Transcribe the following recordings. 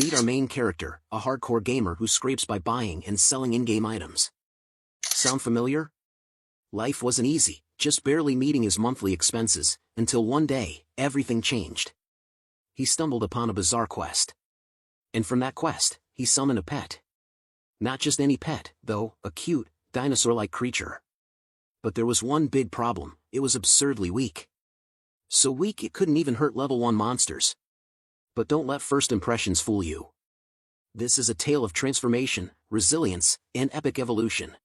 Meet our main character, a hardcore gamer who scrapes by buying and selling in-game items. Sound familiar? Life wasn't easy, just barely meeting his monthly expenses, until one day, everything changed. He stumbled upon a bizarre quest. And from that quest, he summoned a pet. Not just any pet, though, a cute, dinosaur-like creature. But there was one big problem: it was absurdly weak. So weak it couldn't even hurt level 1 monsters. But don't let first impressions fool you. This is a tale of transformation, resilience, and epic evolution.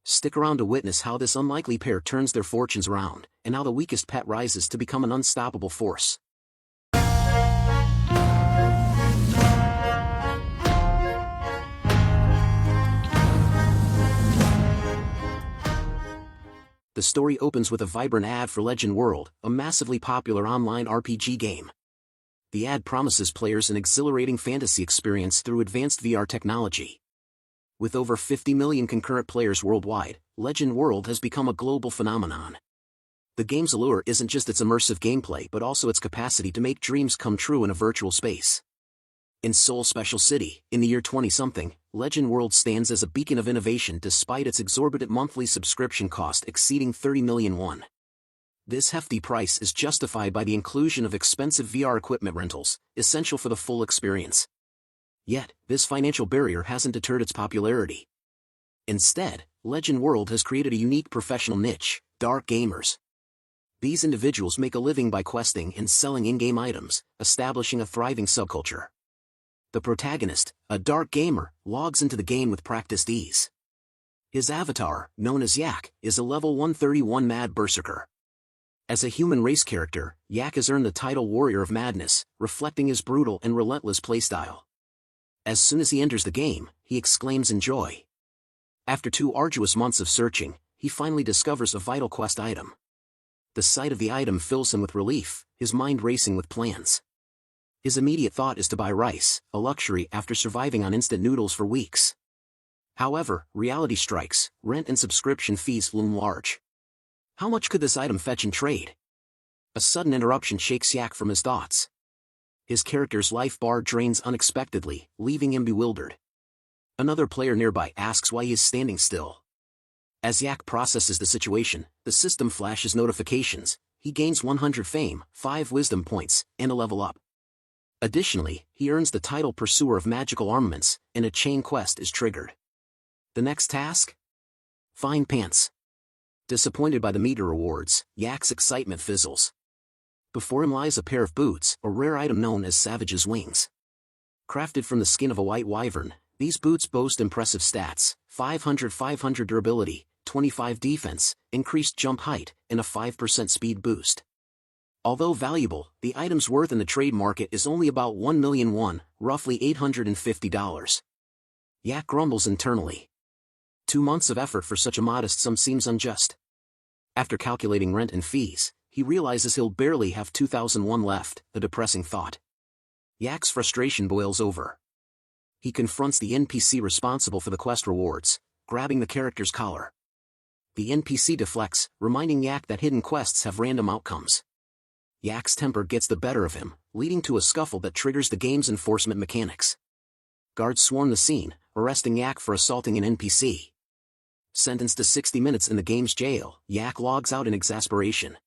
Stick around to witness how this unlikely pair turns their fortunes around, and how the weakest pet rises to become an unstoppable force. The story opens with a vibrant ad for Legend World, a massively popular online RPG game. The ad promises players an exhilarating fantasy experience through advanced VR technology. With over 50 million concurrent players worldwide, Legend World has become a global phenomenon. The game's allure isn't just its immersive gameplay but also its capacity to make dreams come true in a virtual space. In Seoul Special City, in the year 20-something, Legend World stands as a beacon of innovation despite its exorbitant monthly subscription cost exceeding 30 million won. This hefty price is justified by the inclusion of expensive VR equipment rentals, essential for the full experience. Yet, this financial barrier hasn't deterred its popularity. Instead, Legend World has created a unique professional niche: dark gamers. These individuals make a living by questing and selling in-game items, establishing a thriving subculture. The protagonist, a dark gamer, logs into the game with practiced ease. His avatar, known as Yak, is a level 131 mad berserker. As a human race character, Yak has earned the title Warrior of Madness, reflecting his brutal and relentless playstyle. As soon as he enters the game, he exclaims in joy. After 2 arduous months of searching, he finally discovers a vital quest item. The sight of the item fills him with relief, his mind racing with plans. His immediate thought is to buy rice, a luxury after surviving on instant noodles for weeks. However, reality strikes: rent and subscription fees loom large. How much could this item fetch in trade? A sudden interruption shakes Yak from his thoughts. His character's life bar drains unexpectedly, leaving him bewildered. Another player nearby asks why he is standing still. As Yak processes the situation, the system flashes notifications. He gains 100 fame, 5 wisdom points, and a level up. Additionally, he earns the title Pursuer of Magical Armaments, and a chain quest is triggered. The next task? Find pants. Disappointed by the meager rewards, Yak's excitement fizzles. Before him lies a pair of boots, a rare item known as Savage's Wings. Crafted from the skin of a white wyvern, these boots boast impressive stats: 500 durability, 25 defense, increased jump height, and a 5% speed boost. Although valuable, the item's worth in the trade market is only about 1 million won, roughly $850. Yak grumbles internally. 2 months of effort for such a modest sum seems unjust. After calculating rent and fees, he realizes he'll barely have 2,001 left, a depressing thought. Yak's frustration boils over. He confronts the NPC responsible for the quest rewards, grabbing the character's collar. The NPC deflects, reminding Yak that hidden quests have random outcomes. Yak's temper gets the better of him, leading to a scuffle that triggers the game's enforcement mechanics. Guards swarm the scene, arresting Yak for assaulting an NPC. Sentenced to 60 minutes in the game's jail, Yak logs out in exasperation.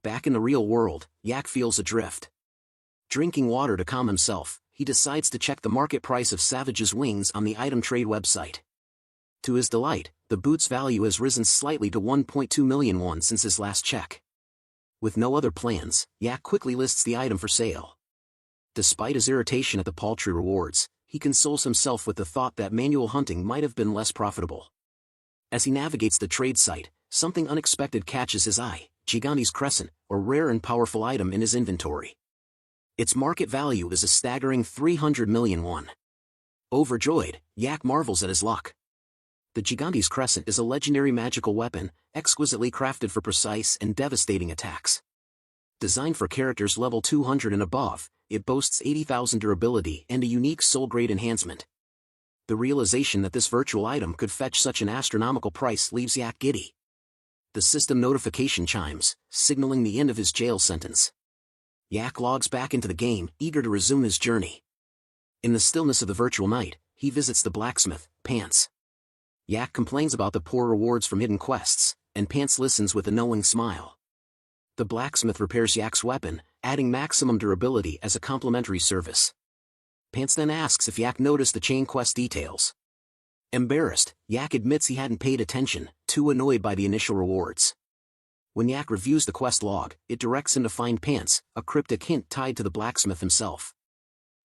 Back in the real world, Yak feels adrift. Drinking water to calm himself, he decides to check the market price of Savage's Wings on the item trade website. To his delight, the boot's value has risen slightly to 1.2 million won since his last check. With no other plans, Yak quickly lists the item for sale. Despite his irritation at the paltry rewards, he consoles himself with the thought that manual hunting might have been less profitable. As he navigates the trade site, something unexpected catches his eye: Gigante's Crescent, a rare and powerful item in his inventory. Its market value is a staggering 300 million won. Overjoyed, Yak marvels at his luck. The Gigante's Crescent is a legendary magical weapon, exquisitely crafted for precise and devastating attacks. Designed for characters level 200 and above, it boasts 80,000 durability and a unique soul-grade enhancement. The realization that this virtual item could fetch such an astronomical price leaves Yak giddy. The system notification chimes, signaling the end of his jail sentence. Yak logs back into the game, eager to resume his journey. In the stillness of the virtual night, he visits the blacksmith, Pants. Yak complains about the poor rewards from hidden quests, and Pants listens with a knowing smile. The blacksmith repairs Yak's weapon, adding maximum durability as a complimentary service. Pants then asks if Yak noticed the chain quest details. Embarrassed, Yak admits he hadn't paid attention, too annoyed by the initial rewards. When Yak reviews the quest log, it directs him to find Pants, a cryptic hint tied to the blacksmith himself.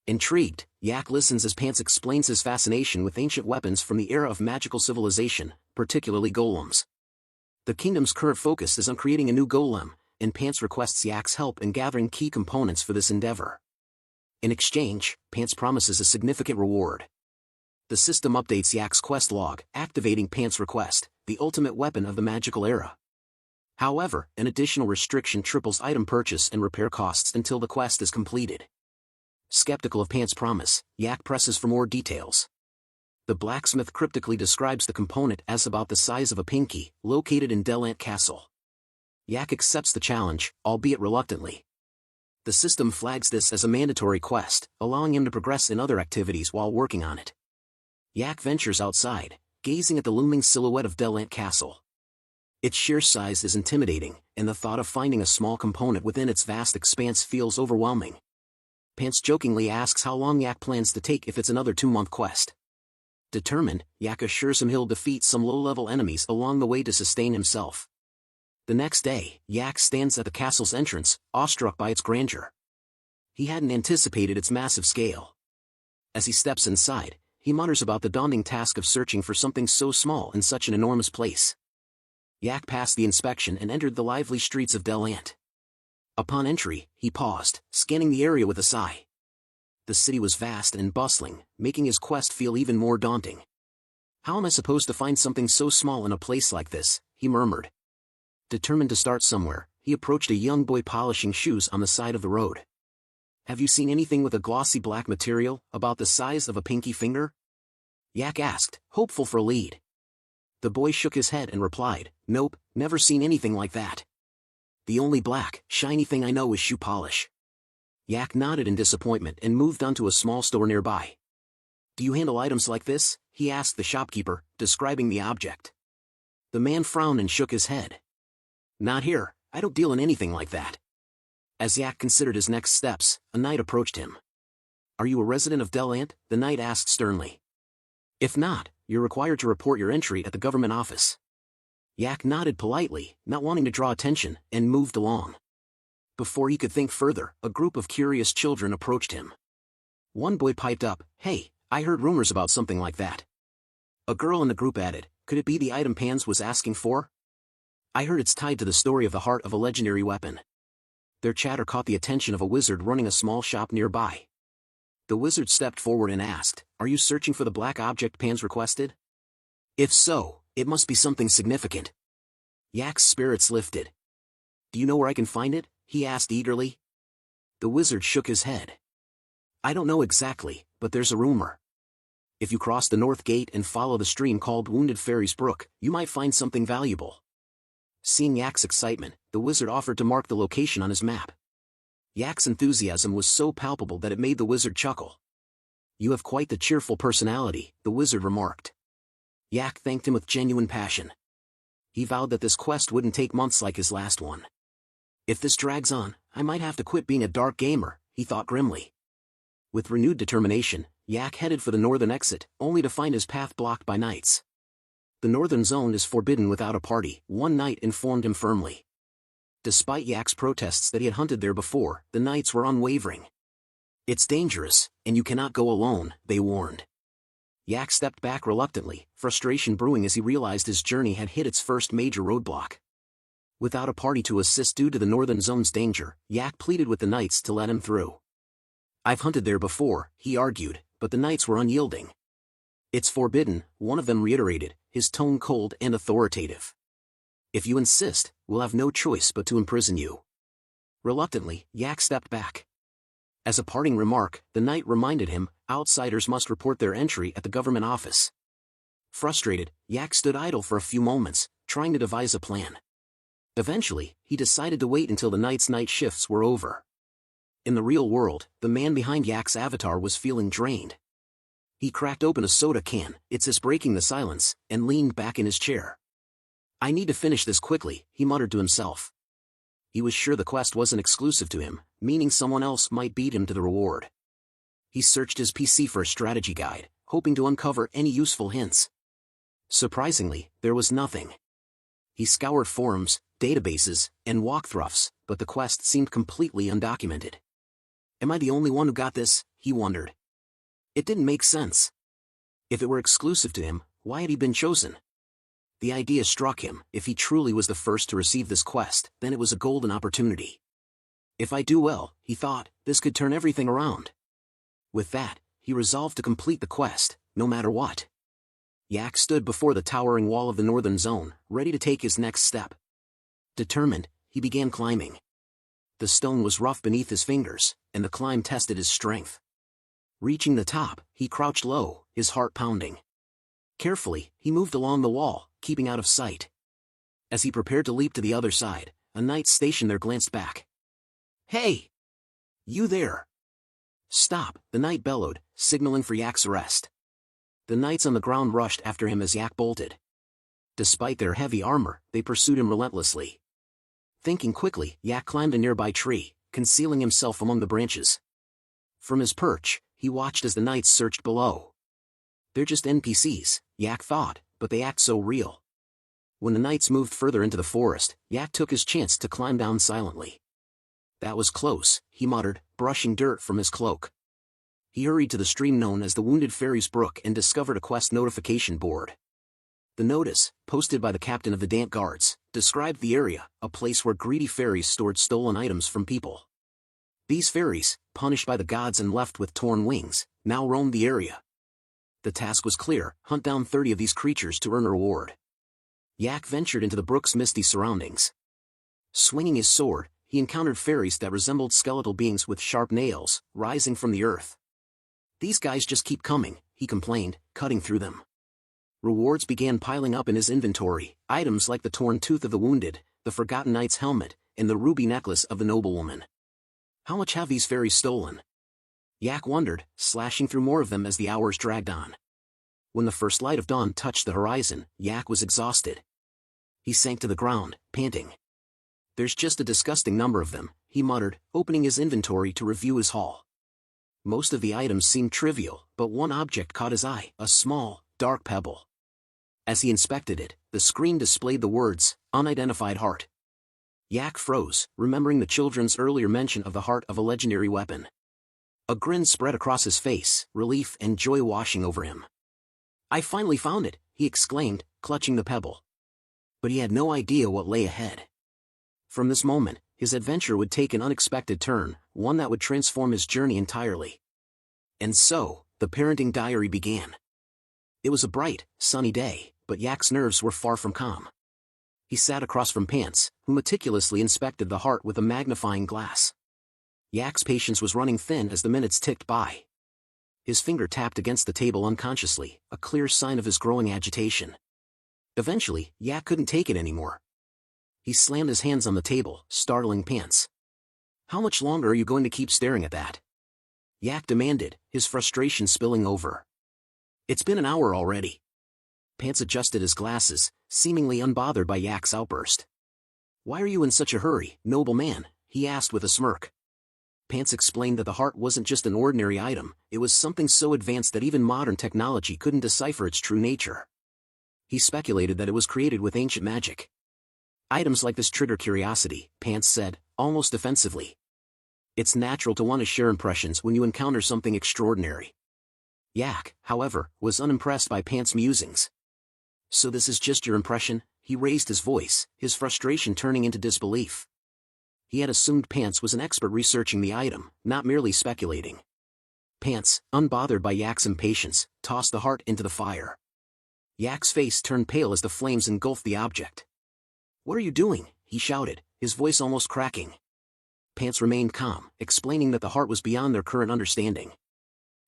Intrigued, Yak listens as Pants explains his fascination with ancient weapons from the era of magical civilization, particularly golems. The kingdom's current focus is on creating a new golem, and Pants requests Yak's help in gathering key components for this endeavor. In exchange, Pants promises a significant reward. The system updates Yak's quest log, activating Pants' request, the ultimate weapon of the magical era. However, an additional restriction triples item purchase and repair costs until the quest is completed. Skeptical of Pants' promise, Yak presses for more details. The blacksmith cryptically describes the component as about the size of a pinky, located in Delant Castle. Yak accepts the challenge, albeit reluctantly. The system flags this as a mandatory quest, allowing him to progress in other activities while working on it. Yak ventures outside, gazing at the looming silhouette of Delant Castle. Its sheer size is intimidating, and the thought of finding a small component within its vast expanse feels overwhelming. Pants jokingly asks how long Yak plans to take if it's another 2-month quest. Determined, Yak assures him he'll defeat some low-level enemies along the way to sustain himself. The next day, Yak stands at the castle's entrance, awestruck by its grandeur. He hadn't anticipated its massive scale. As he steps inside, he mutters about the daunting task of searching for something so small in such an enormous place. Yak passed the inspection and entered the lively streets of Delant. Upon entry, he paused, scanning the area with a sigh. The city was vast and bustling, making his quest feel even more daunting. How am I supposed to find something so small in a place like this? He murmured. Determined to start somewhere, he approached a young boy polishing shoes on the side of the road. Have you seen anything with a glossy black material, about the size of a pinky finger? Yak asked, hopeful for a lead. The boy shook his head and replied, nope, never seen anything like that. The only black, shiny thing I know is shoe polish. Yak nodded in disappointment and moved on to a small store nearby. Do you handle items like this? He asked the shopkeeper, describing the object. The man frowned and shook his head. Not here, I don't deal in anything like that. As Yak considered his next steps, a knight approached him. Are you a resident of Delant? The knight asked sternly. If not, you're required to report your entry at the government office. Yak nodded politely, not wanting to draw attention, and moved along. Before he could think further, a group of curious children approached him. One boy piped up, hey, I heard rumors about something like that. A girl in the group added, could it be the item Pans was asking for? I heard it's tied to the story of the heart of a legendary weapon. Their chatter caught the attention of a wizard running a small shop nearby. The wizard stepped forward and asked, are you searching for the black object Pans requested? If so, it must be something significant. Yak's spirits lifted. Do you know where I can find it? He asked eagerly. The wizard shook his head. I don't know exactly, but there's a rumor. If you cross the north gate and follow the stream called Wounded Fairy's Brook, you might find something valuable. Seeing Yak's excitement, the wizard offered to mark the location on his map. Yak's enthusiasm was so palpable that it made the wizard chuckle. You have quite the cheerful personality, the wizard remarked. Yak thanked him with genuine passion. He vowed that this quest wouldn't take months like his last one. If this drags on, I might have to quit being a dark gamer, he thought grimly. With renewed determination, Yak headed for the northern exit, only to find his path blocked by knights. The northern zone is forbidden without a party, one knight informed him firmly. Despite Yak's protests that he had hunted there before, the knights were unwavering. It's dangerous, and you cannot go alone, they warned. Yak stepped back reluctantly, frustration brewing as he realized his journey had hit its first major roadblock. Without a party to assist due to the northern zone's danger, Yak pleaded with the knights to let him through. I've hunted there before, he argued, but the knights were unyielding. It's forbidden, one of them reiterated, his tone cold and authoritative. If you insist, we'll have no choice but to imprison you. Reluctantly, Yak stepped back. As a parting remark, the knight reminded him, outsiders must report their entry at the government office. Frustrated, Yak stood idle for a few moments, trying to devise a plan. Eventually, he decided to wait until the knight's night shifts were over. In the real world, the man behind Yak's avatar was feeling drained. He cracked open a soda can, its hiss breaking the silence, and leaned back in his chair. I need to finish this quickly, he muttered to himself. He was sure the quest wasn't exclusive to him, meaning someone else might beat him to the reward. He searched his PC for a strategy guide, hoping to uncover any useful hints. Surprisingly, there was nothing. He scoured forums, databases, and walkthroughs, but the quest seemed completely undocumented. Am I the only one who got this? He wondered. It didn't make sense. If it were exclusive to him, why had he been chosen? The idea struck him, if he truly was the first to receive this quest, then it was a golden opportunity. If I do well, he thought, this could turn everything around. With that, he resolved to complete the quest, no matter what. Yak stood before the towering wall of the northern zone, ready to take his next step. Determined, he began climbing. The stone was rough beneath his fingers, and the climb tested his strength. Reaching the top, he crouched low, his heart pounding. Carefully, he moved along the wall, keeping out of sight. As he prepared to leap to the other side, a knight stationed there glanced back. Hey! You there! Stop, the knight bellowed, signaling for Yak's arrest. The knights on the ground rushed after him as Yak bolted. Despite their heavy armor, they pursued him relentlessly. Thinking quickly, Yak climbed a nearby tree, concealing himself among the branches. From his perch, he watched as the knights searched below. They're just NPCs, Yak thought, but they act so real. When the knights moved further into the forest, Yak took his chance to climb down silently. That was close, he muttered, brushing dirt from his cloak. He hurried to the stream known as the Wounded Fairies Brook and discovered a quest notification board. The notice, posted by the captain of the Dant Guards, described the area, a place where greedy fairies stored stolen items from people. These fairies, punished by the gods and left with torn wings, now roamed the area. The task was clear, hunt down 30 of these creatures to earn a reward. Yak ventured into the brook's misty surroundings. Swinging his sword, he encountered fairies that resembled skeletal beings with sharp nails, rising from the earth. These guys just keep coming, he complained, cutting through them. Rewards began piling up in his inventory, items like the torn tooth of the wounded, the forgotten knight's helmet, and the ruby necklace of the noblewoman. How much have these fairies stolen? Yak wondered, slashing through more of them as the hours dragged on. When the first light of dawn touched the horizon, Yak was exhausted. He sank to the ground, panting. There's just a disgusting number of them, he muttered, opening his inventory to review his haul. Most of the items seemed trivial, but one object caught his eye, a small, dark pebble. As he inspected it, the screen displayed the words, unidentified heart. Yak froze, remembering the children's earlier mention of the heart of a legendary weapon. A grin spread across his face, relief and joy washing over him. I finally found it, he exclaimed, clutching the pebble. But he had no idea what lay ahead. From this moment, his adventure would take an unexpected turn, one that would transform his journey entirely. And so, the parenting diary began. It was a bright, sunny day, but Yak's nerves were far from calm. He sat across from Pants, who meticulously inspected the heart with a magnifying glass. Yak's patience was running thin as the minutes ticked by. His finger tapped against the table unconsciously, a clear sign of his growing agitation. Eventually, Yak couldn't take it anymore. He slammed his hands on the table, startling Pants. How much longer are you going to keep staring at that? Yak demanded, his frustration spilling over. It's been an hour already. Pants adjusted his glasses, seemingly unbothered by Yak's outburst. Why are you in such a hurry, noble man? He asked with a smirk. Pants explained that the heart wasn't just an ordinary item, it was something so advanced that even modern technology couldn't decipher its true nature. He speculated that it was created with ancient magic. Items like this trigger curiosity, Pants said, almost offensively. It's natural to want to share impressions when you encounter something extraordinary. Yak, however, was unimpressed by Pants' musings. So this is just your impression? He raised his voice, his frustration turning into disbelief. He had assumed Pants was an expert researching the item, not merely speculating. Pants, unbothered by Yak's impatience, tossed the heart into the fire. Yak's face turned pale as the flames engulfed the object. What are you doing? He shouted, his voice almost cracking. Pants remained calm, explaining that the heart was beyond their current understanding.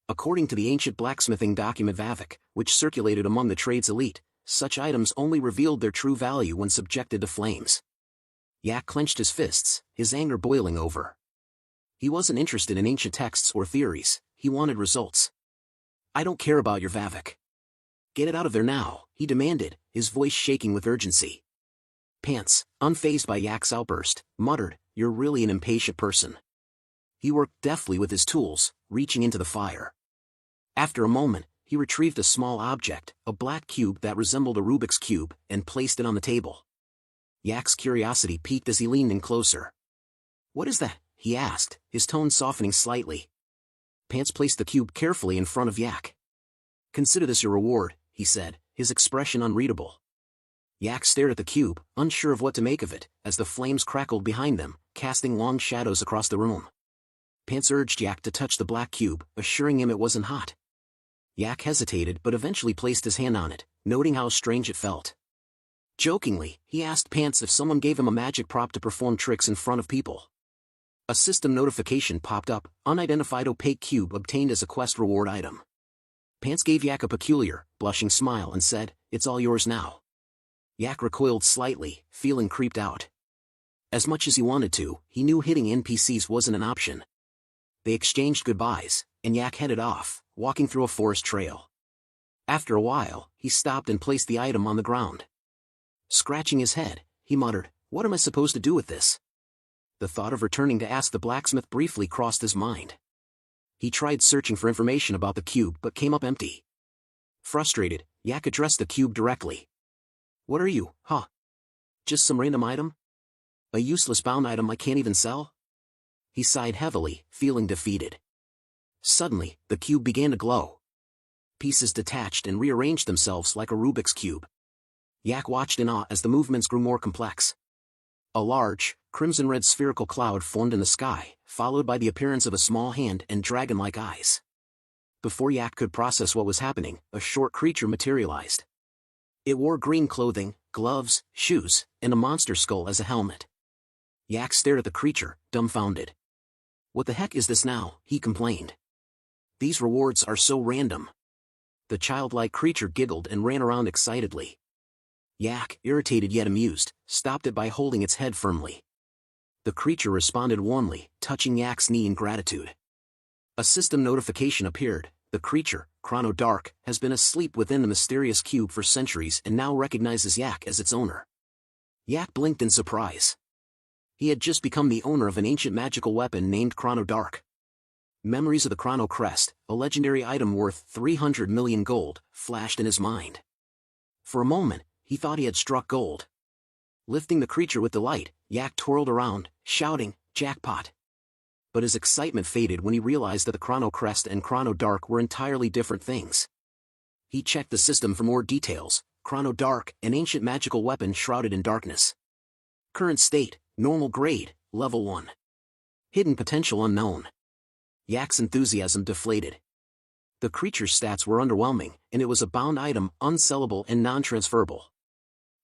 According to the ancient blacksmithing document Vavik, which circulated among the trade's elite, such items only revealed their true value when subjected to flames. Yak clenched his fists, his anger boiling over. He wasn't interested in ancient texts or theories, he wanted results. I don't care about your Vavik. Get it out of there now, he demanded, his voice shaking with urgency. Pants, unfazed by Yak's outburst, muttered, "You're really an impatient person." He worked deftly with his tools, reaching into the fire. After a moment, he retrieved a small object, a black cube that resembled a Rubik's cube, and placed it on the table. Yak's curiosity piqued as he leaned in closer. "What is that?" he asked, his tone softening slightly. Pants placed the cube carefully in front of Yak. "Consider this your reward," he said, his expression unreadable. Yak stared at the cube, unsure of what to make of it, as the flames crackled behind them, casting long shadows across the room. Pants urged Yak to touch the black cube, assuring him it wasn't hot. Yak hesitated but eventually placed his hand on it, noting how strange it felt. Jokingly, he asked Pants if someone gave him a magic prop to perform tricks in front of people. A system notification popped up, unidentified opaque cube obtained as a quest reward item. Pants gave Yak a peculiar, blushing smile and said, "It's all yours now." Yak recoiled slightly, feeling creeped out. As much as he wanted to, he knew hitting NPCs wasn't an option. They exchanged goodbyes, and Yak headed off, walking through a forest trail. After a while, he stopped and placed the item on the ground. Scratching his head, he muttered, "What am I supposed to do with this?" The thought of returning to ask the blacksmith briefly crossed his mind. He tried searching for information about the cube but came up empty. Frustrated, Yak addressed the cube directly. "What are you, huh? Just some random item? A useless bound item I can't even sell?" He sighed heavily, feeling defeated. Suddenly, the cube began to glow. Pieces detached and rearranged themselves like a Rubik's cube. Yak watched in awe as the movements grew more complex. A large, crimson-red spherical cloud formed in the sky, followed by the appearance of a small hand and dragon-like eyes. Before Yak could process what was happening, a short creature materialized. It wore green clothing, gloves, shoes, and a monster skull as a helmet. Yak stared at the creature, dumbfounded. "What the heck is this now?" he complained. "These rewards are so random." The childlike creature giggled and ran around excitedly. Yak, irritated yet amused, stopped it by holding its head firmly. The creature responded warmly, touching Yak's knee in gratitude. A system notification appeared. The creature, Chrono Dark, has been asleep within the mysterious cube for centuries and now recognizes Yak as its owner. Yak blinked in surprise. He had just become the owner of an ancient magical weapon named Chrono Dark. Memories of the Chrono Crest, a legendary item worth 300 million gold, flashed in his mind. For a moment, he thought he had struck gold. Lifting the creature with delight, Yak twirled around, shouting, "Jackpot!" But his excitement faded when he realized that the Chrono Crest and Chrono Dark were entirely different things. He checked the system for more details. Chrono Dark, an ancient magical weapon shrouded in darkness. Current state, normal grade, level 1. Hidden potential unknown. Yak's enthusiasm deflated. The creature's stats were underwhelming, and it was a bound item, unsellable and non-transferable.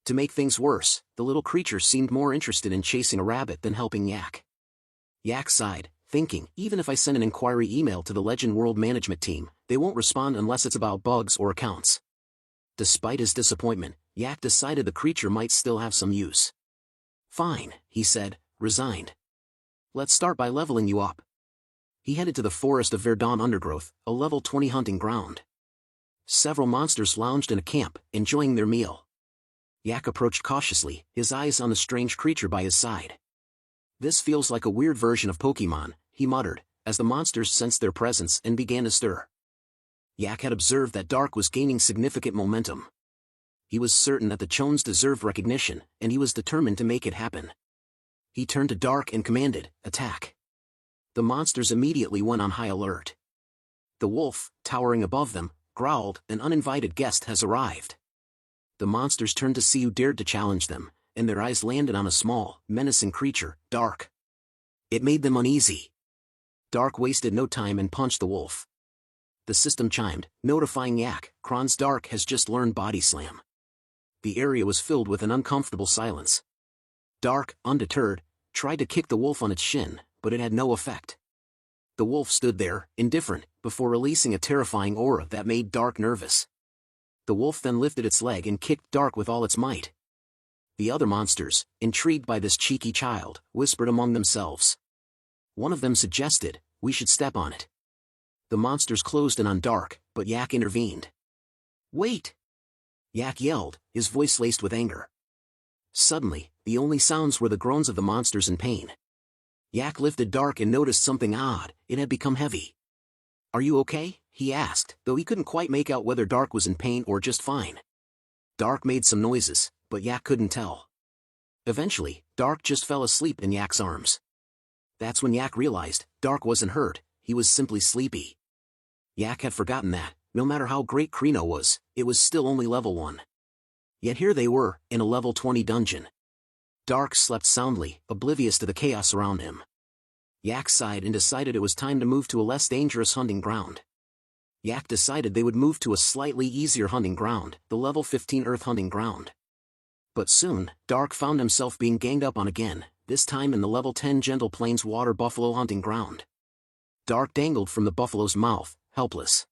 To make things worse, the little creature seemed more interested in chasing a rabbit than helping Yak. Yak sighed, thinking, even if I send an inquiry email to the Legend World management team, they won't respond unless it's about bugs or accounts. Despite his disappointment, Yak decided the creature might still have some use. "Fine," he said, resigned. "Let's start by leveling you up." He headed to the forest of Verdon undergrowth, a level 20 hunting ground. Several monsters lounged in a camp, enjoying their meal. Yak approached cautiously, his eyes on the strange creature by his side. "This feels like a weird version of Pokemon," he muttered, as the monsters sensed their presence and began to stir. Yak had observed that Dark was gaining significant momentum. He was certain that the Chones deserved recognition, and he was determined to make it happen. He turned to Dark and commanded, "Attack." The monsters immediately went on high alert. The wolf, towering above them, growled, "An uninvited guest has arrived." The monsters turned to see who dared to challenge them, and their eyes landed on a small, menacing creature, Dark. It made them uneasy. Dark wasted no time and punched the wolf. The system chimed, notifying Yak, "Kron's Dark has just learned Body Slam." The area was filled with an uncomfortable silence. Dark, undeterred, tried to kick the wolf on its shin, but it had no effect. The wolf stood there, indifferent, before releasing a terrifying aura that made Dark nervous. The wolf then lifted its leg and kicked Dark with all its might. The other monsters, intrigued by this cheeky child, whispered among themselves. One of them suggested, "We should step on it." The monsters closed in on Dark, but Yak intervened. "Wait!" Yak yelled, his voice laced with anger. Suddenly, the only sounds were the groans of the monsters in pain. Yak lifted Dark and noticed something odd. It had become heavy. "Are you okay?" he asked, though he couldn't quite make out whether Dark was in pain or just fine. Dark made some noises, but Yak couldn't tell. Eventually, Dark just fell asleep in Yak's arms. That's when Yak realized, Dark wasn't hurt, he was simply sleepy. Yak had forgotten that, no matter how great Krino was, it was still only level 1. Yet here they were, in a level 20 dungeon. Dark slept soundly, oblivious to the chaos around him. Yak sighed and decided it was time to move to a less dangerous hunting ground. Yak decided they would move to a slightly easier hunting ground, the level 15 Earth hunting ground. But soon, Dark found himself being ganged up on again, this time in the level 10 Gentle Plains Water Buffalo hunting ground. Dark dangled from the buffalo's mouth, helpless.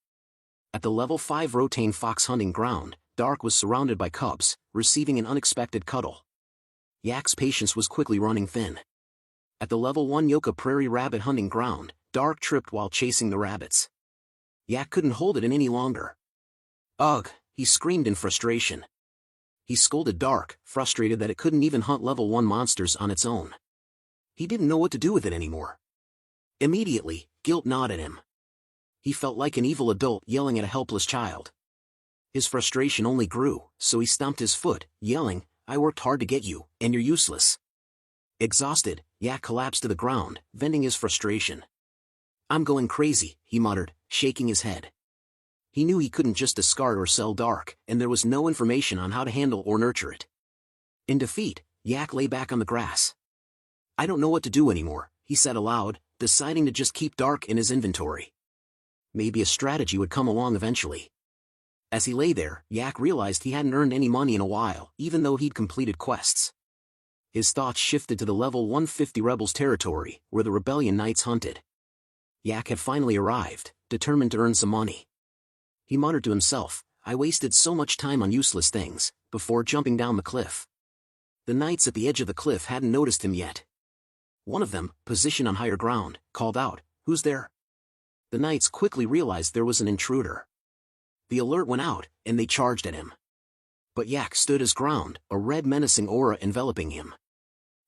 At the level 5 Rotane Fox hunting ground, Dark was surrounded by cubs, receiving an unexpected cuddle. Yak's patience was quickly running thin. At the level 1 Yoka Prairie Rabbit hunting ground, Dark tripped while chasing the rabbits. Yak couldn't hold it in any longer. "Ugh!" he screamed in frustration. He scolded Dark, frustrated that it couldn't even hunt level 1 monsters on its own. He didn't know what to do with it anymore. Immediately, guilt gnawed at him. He felt like an evil adult yelling at a helpless child. His frustration only grew, so he stomped his foot, yelling, "I worked hard to get you, and you're useless." Exhausted, Yak collapsed to the ground, venting his frustration. "I'm going crazy," he muttered, shaking his head. He knew he couldn't just discard or sell Dark, and there was no information on how to handle or nurture it. In defeat, Yak lay back on the grass. "I don't know what to do anymore," he said aloud, deciding to just keep Dark in his inventory. Maybe a strategy would come along eventually. As he lay there, Yak realized he hadn't earned any money in a while, even though he'd completed quests. His thoughts shifted to the level 150 Rebels territory, where the Rebellion Knights hunted. Yak had finally arrived, determined to earn some money. He muttered to himself, "I wasted so much time on useless things," before jumping down the cliff. The knights at the edge of the cliff hadn't noticed him yet. One of them, positioned on higher ground, called out, "Who's there?" The knights quickly realized there was an intruder. The alert went out, and they charged at him. But Yak stood his ground, a red menacing aura enveloping him.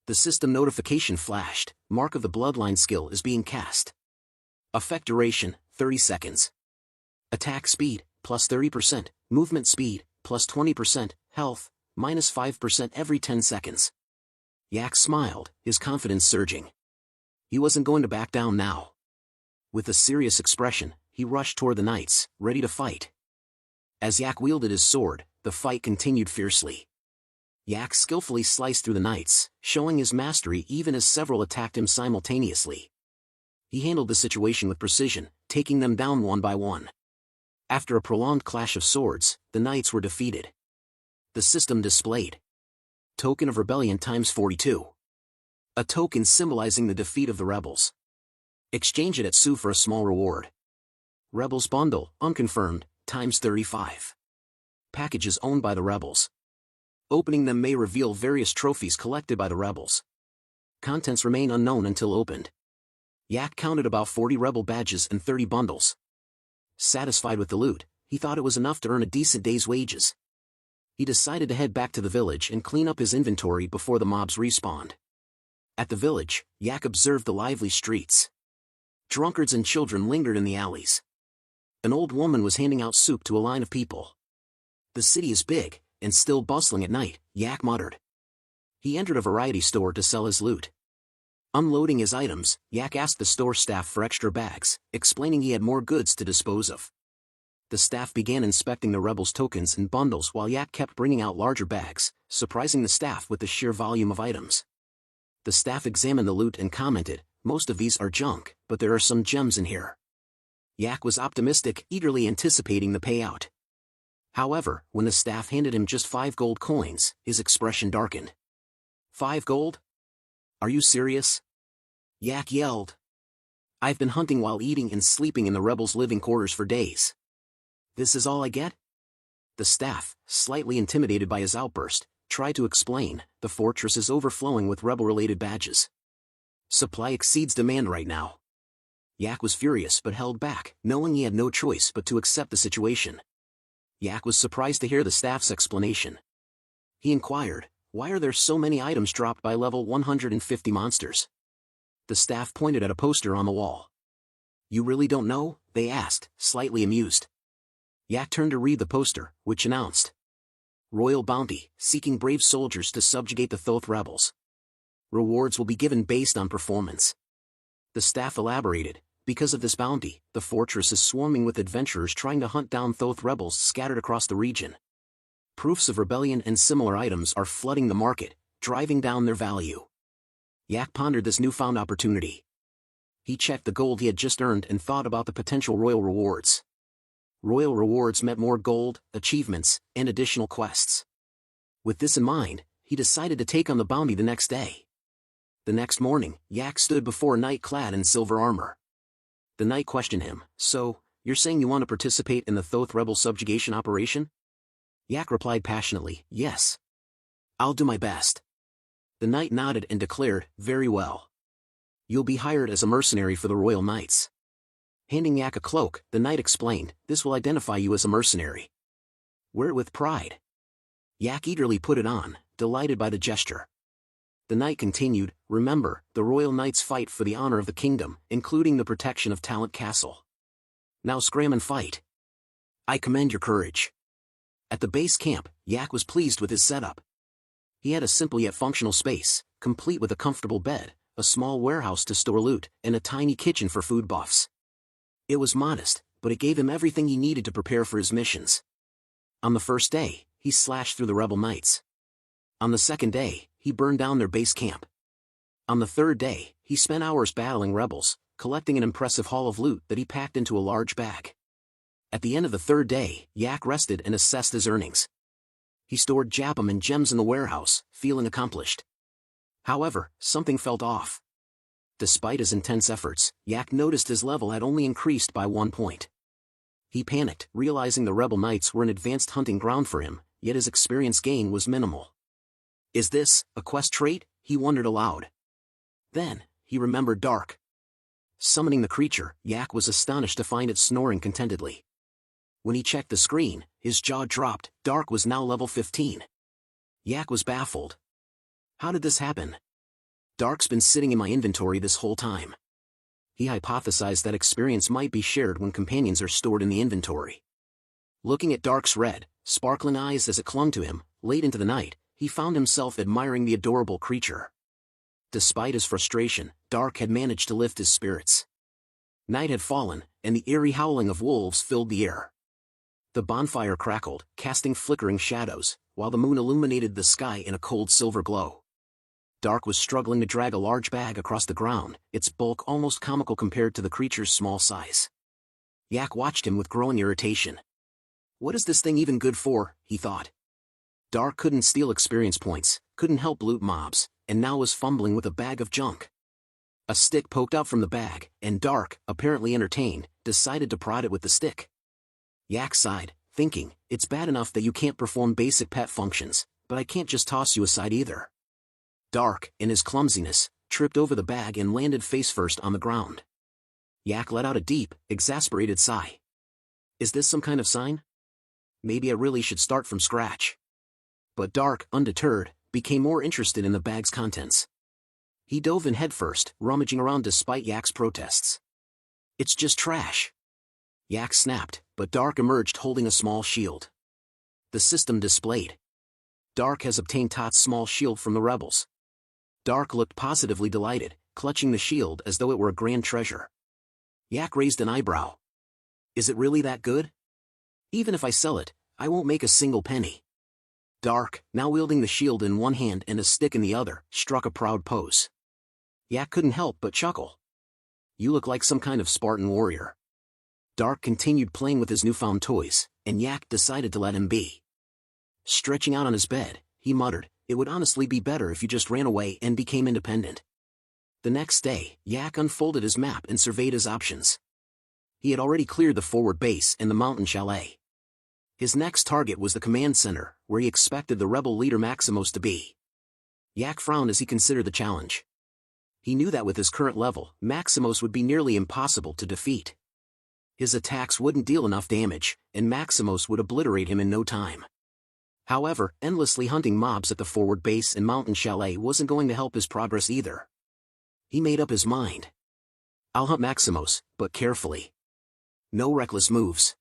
The system notification flashed, "Mark of the Bloodline skill is being cast. Effect duration, 30 seconds. Attack speed, plus 30%, movement speed, plus 20%, health, minus 5% every 10 seconds. Yak smiled, his confidence surging. He wasn't going to back down now. With a serious expression, he rushed toward the knights, ready to fight. As Yak wielded his sword, the fight continued fiercely. Yak skillfully sliced through the knights, showing his mastery even as several attacked him simultaneously. He handled the situation with precision, taking them down one by one. After a prolonged clash of swords, the knights were defeated. The system displayed Token of Rebellion times 42. A token symbolizing the defeat of the rebels. Exchange it at Sue for a small reward. Rebels Bundle, unconfirmed, times 35. Packages owned by the rebels. Opening them may reveal various trophies collected by the rebels. Contents remain unknown until opened. Yak counted about 40 rebel badges and 30 bundles. Satisfied with the loot, he thought it was enough to earn a decent day's wages. He decided to head back to the village and clean up his inventory before the mobs respawned. At the village, Yak observed the lively streets. Drunkards and children lingered in the alleys. An old woman was handing out soup to a line of people. "The city is big, and still bustling at night," Yak muttered. He entered a variety store to sell his loot. Unloading his items, Yak asked the store staff for extra bags, explaining he had more goods to dispose of. The staff began inspecting the rebels' tokens and bundles while Yak kept bringing out larger bags, surprising the staff with the sheer volume of items. The staff examined the loot and commented, "Most of these are junk, but there are some gems in here." Yak was optimistic, eagerly anticipating the payout. However, when the staff handed him just 5 gold coins, his expression darkened. "5 gold? Are you serious?" Yak yelled. "I've been hunting while eating and sleeping in the rebels' living quarters for days. This is all I get?" The staff, slightly intimidated by his outburst, tried to explain, "The fortress is overflowing with rebel-related badges. Supply exceeds demand right now. Yak was furious but held back, knowing he had no choice but to accept the situation. Yak was surprised to hear the staff's explanation. He inquired, "Why are there so many items dropped by level 150 monsters?" The staff pointed at a poster on the wall. "You really don't know?" they asked, slightly amused. Yak turned to read the poster, which announced, "Royal Bounty, seeking brave soldiers to subjugate the Thoth rebels. Rewards will be given based on performance." The staff elaborated, "Because of this bounty, the fortress is swarming with adventurers trying to hunt down Thoth rebels scattered across the region. Proofs of rebellion and similar items are flooding the market, driving down their value." Yak pondered this newfound opportunity. He checked the gold he had just earned and thought about the potential royal rewards. Royal rewards meant more gold, achievements, and additional quests. With this in mind, he decided to take on the bounty the next day. The next morning, Yak stood before a knight clad in silver armor. The knight questioned him, "So, you're saying you want to participate in the Thoth rebel subjugation operation?" Yak replied passionately, "Yes. I'll do my best." The knight nodded and declared, "Very well. You'll be hired as a mercenary for the royal knights." Handing Yak a cloak, the knight explained, "This will identify you as a mercenary. Wear it with pride." Yak eagerly put it on, delighted by the gesture. The knight continued, "Remember, the royal knights fight for the honor of the kingdom, including the protection of Talent Castle. Now scram and fight. I commend your courage." At the base camp, Yak was pleased with his setup. He had a simple yet functional space, complete with a comfortable bed, a small warehouse to store loot, and a tiny kitchen for food buffs. It was modest, but it gave him everything he needed to prepare for his missions. On the first day, he slashed through the rebel knights. On the second day, he burned down their base camp. On the third day, he spent hours battling rebels, collecting an impressive haul of loot that he packed into a large bag. At the end of the third day, Yak rested and assessed his earnings. He stored japam and gems in the warehouse, feeling accomplished. However, something felt off. Despite his intense efforts, Yak noticed his level had only increased by 1 point. He panicked, realizing the rebel knights were an advanced hunting ground for him, yet his experience gain was minimal. "Is this a quest trait?" he wondered aloud. Then, he remembered Dark. Summoning the creature, Yak was astonished to find it snoring contentedly. When he checked the screen, his jaw dropped. Dark was now level 15. Yak was baffled. "How did this happen? Dark's been sitting in my inventory this whole time." He hypothesized that experience might be shared when companions are stored in the inventory. Looking at Dark's red, sparkling eyes as it clung to him, late into the night, he found himself admiring the adorable creature. Despite his frustration, Dark had managed to lift his spirits. Night had fallen, and the eerie howling of wolves filled the air. The bonfire crackled, casting flickering shadows, while the moon illuminated the sky in a cold silver glow. Dark was struggling to drag a large bag across the ground, its bulk almost comical compared to the creature's small size. Yak watched him with growing irritation. "What is this thing even good for?" he thought. Dark couldn't steal experience points, couldn't help loot mobs, and now was fumbling with a bag of junk. A stick poked out from the bag, and Dark, apparently entertained, decided to prod it with the stick. Yak sighed, thinking, "It's bad enough that you can't perform basic pet functions, but I can't just toss you aside either." Dark, in his clumsiness, tripped over the bag and landed face first on the ground. Yak let out a deep, exasperated sigh. "Is this some kind of sign? Maybe I really should start from scratch." But Dark, undeterred, became more interested in the bag's contents. He dove in headfirst, rummaging around despite Yak's protests. "It's just trash." Yak snapped, but Dark emerged holding a small shield. The system displayed. "Dark has obtained Tot's small shield from the rebels." Dark looked positively delighted, clutching the shield as though it were a grand treasure. Yak raised an eyebrow. "Is it really that good? Even if I sell it, I won't make a single penny." Dark, now wielding the shield in one hand and a stick in the other, struck a proud pose. Yak couldn't help but chuckle. "You look like some kind of Spartan warrior." Dark continued playing with his newfound toys, and Yak decided to let him be. Stretching out on his bed, he muttered, "It would honestly be better if you just ran away and became independent." The next day, Yak unfolded his map and surveyed his options. He had already cleared the forward base and the mountain chalet. His next target was the command center, where he expected the rebel leader Maximos to be. Yak frowned as he considered the challenge. He knew that with his current level, Maximos would be nearly impossible to defeat. His attacks wouldn't deal enough damage, and Maximos would obliterate him in no time. However, endlessly hunting mobs at the forward base and mountain chalet wasn't going to help his progress either. He made up his mind. I'll hunt Maximos, but carefully. No reckless moves.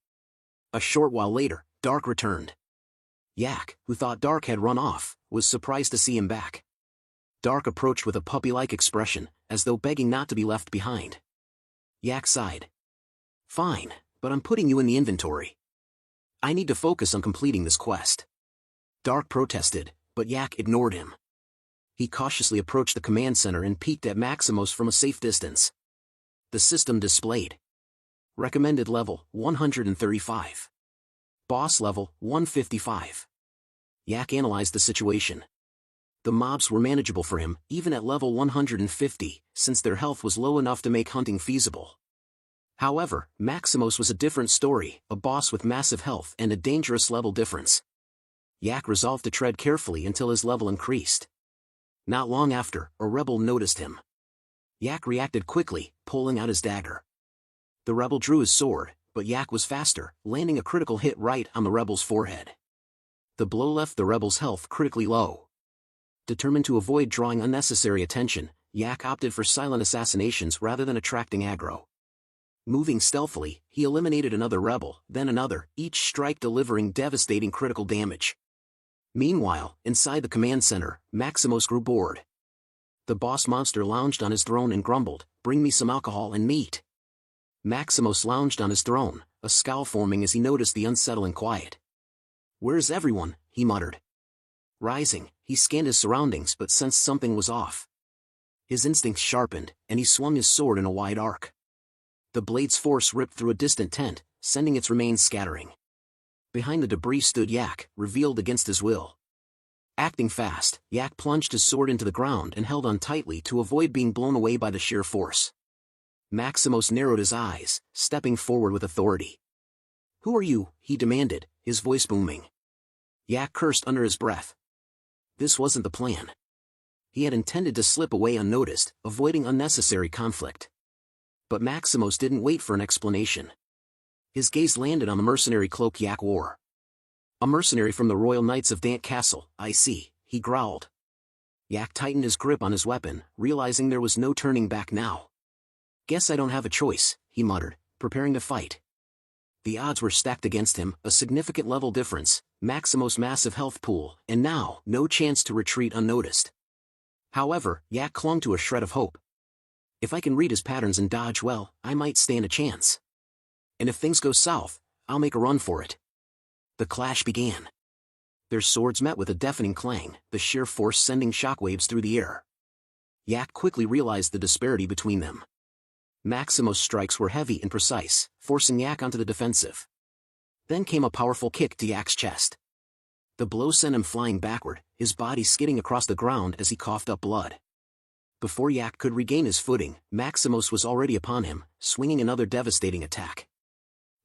A short while later, Dark returned. Yak, who thought Dark had run off, was surprised to see him back. Dark approached with a puppy-like expression, as though begging not to be left behind. Yak sighed. Fine, but I'm putting you in the inventory. I need to focus on completing this quest. Dark protested, but Yak ignored him. He cautiously approached the command center and peeked at Maximos from a safe distance. The system displayed. Recommended level, 135. Boss level, 155. Yak analyzed the situation. The mobs were manageable for him, even at level 150, since their health was low enough to make hunting feasible. However, Maximos was a different story, a boss with massive health and a dangerous level difference. Yak resolved to tread carefully until his level increased. Not long after, a rebel noticed him. Yak reacted quickly, pulling out his dagger. The rebel drew his sword, but Yak was faster, landing a critical hit right on the rebel's forehead. The blow left the rebel's health critically low. Determined to avoid drawing unnecessary attention, Yak opted for silent assassinations rather than attracting aggro. Moving stealthily, he eliminated another rebel, then another, each strike delivering devastating critical damage. Meanwhile, inside the command center, Maximos grew bored. The boss monster lounged on his throne and grumbled, "Bring me some alcohol and meat." Maximos lounged on his throne, a scowl forming as he noticed the unsettling quiet. "Where's everyone?" he muttered. Rising, he scanned his surroundings but sensed something was off. His instincts sharpened, and he swung his sword in a wide arc. The blade's force ripped through a distant tent, sending its remains scattering. Behind the debris stood Yak, revealed against his will. Acting fast, Yak plunged his sword into the ground and held on tightly to avoid being blown away by the sheer force. Maximos narrowed his eyes, stepping forward with authority. "Who are you?" he demanded, his voice booming. Yak cursed under his breath. This wasn't the plan. He had intended to slip away unnoticed, avoiding unnecessary conflict. But Maximos didn't wait for an explanation. His gaze landed on the mercenary cloak Yak wore. "A mercenary from the Royal Knights of Dant Castle, I see," he growled. Yak tightened his grip on his weapon, realizing there was no turning back now. "Guess I don't have a choice," he muttered, preparing to fight. The odds were stacked against him, a significant level difference, Maximos' massive health pool, and now, no chance to retreat unnoticed. However, Yak clung to a shred of hope. If I can read his patterns and dodge well, I might stand a chance. And if things go south, I'll make a run for it. The clash began. Their swords met with a deafening clang, the sheer force sending shockwaves through the air. Yak quickly realized the disparity between them. Maximos' strikes were heavy and precise, forcing Yak onto the defensive. Then came a powerful kick to Yak's chest. The blow sent him flying backward, his body skidding across the ground as he coughed up blood. Before Yak could regain his footing, Maximos was already upon him, swinging another devastating attack.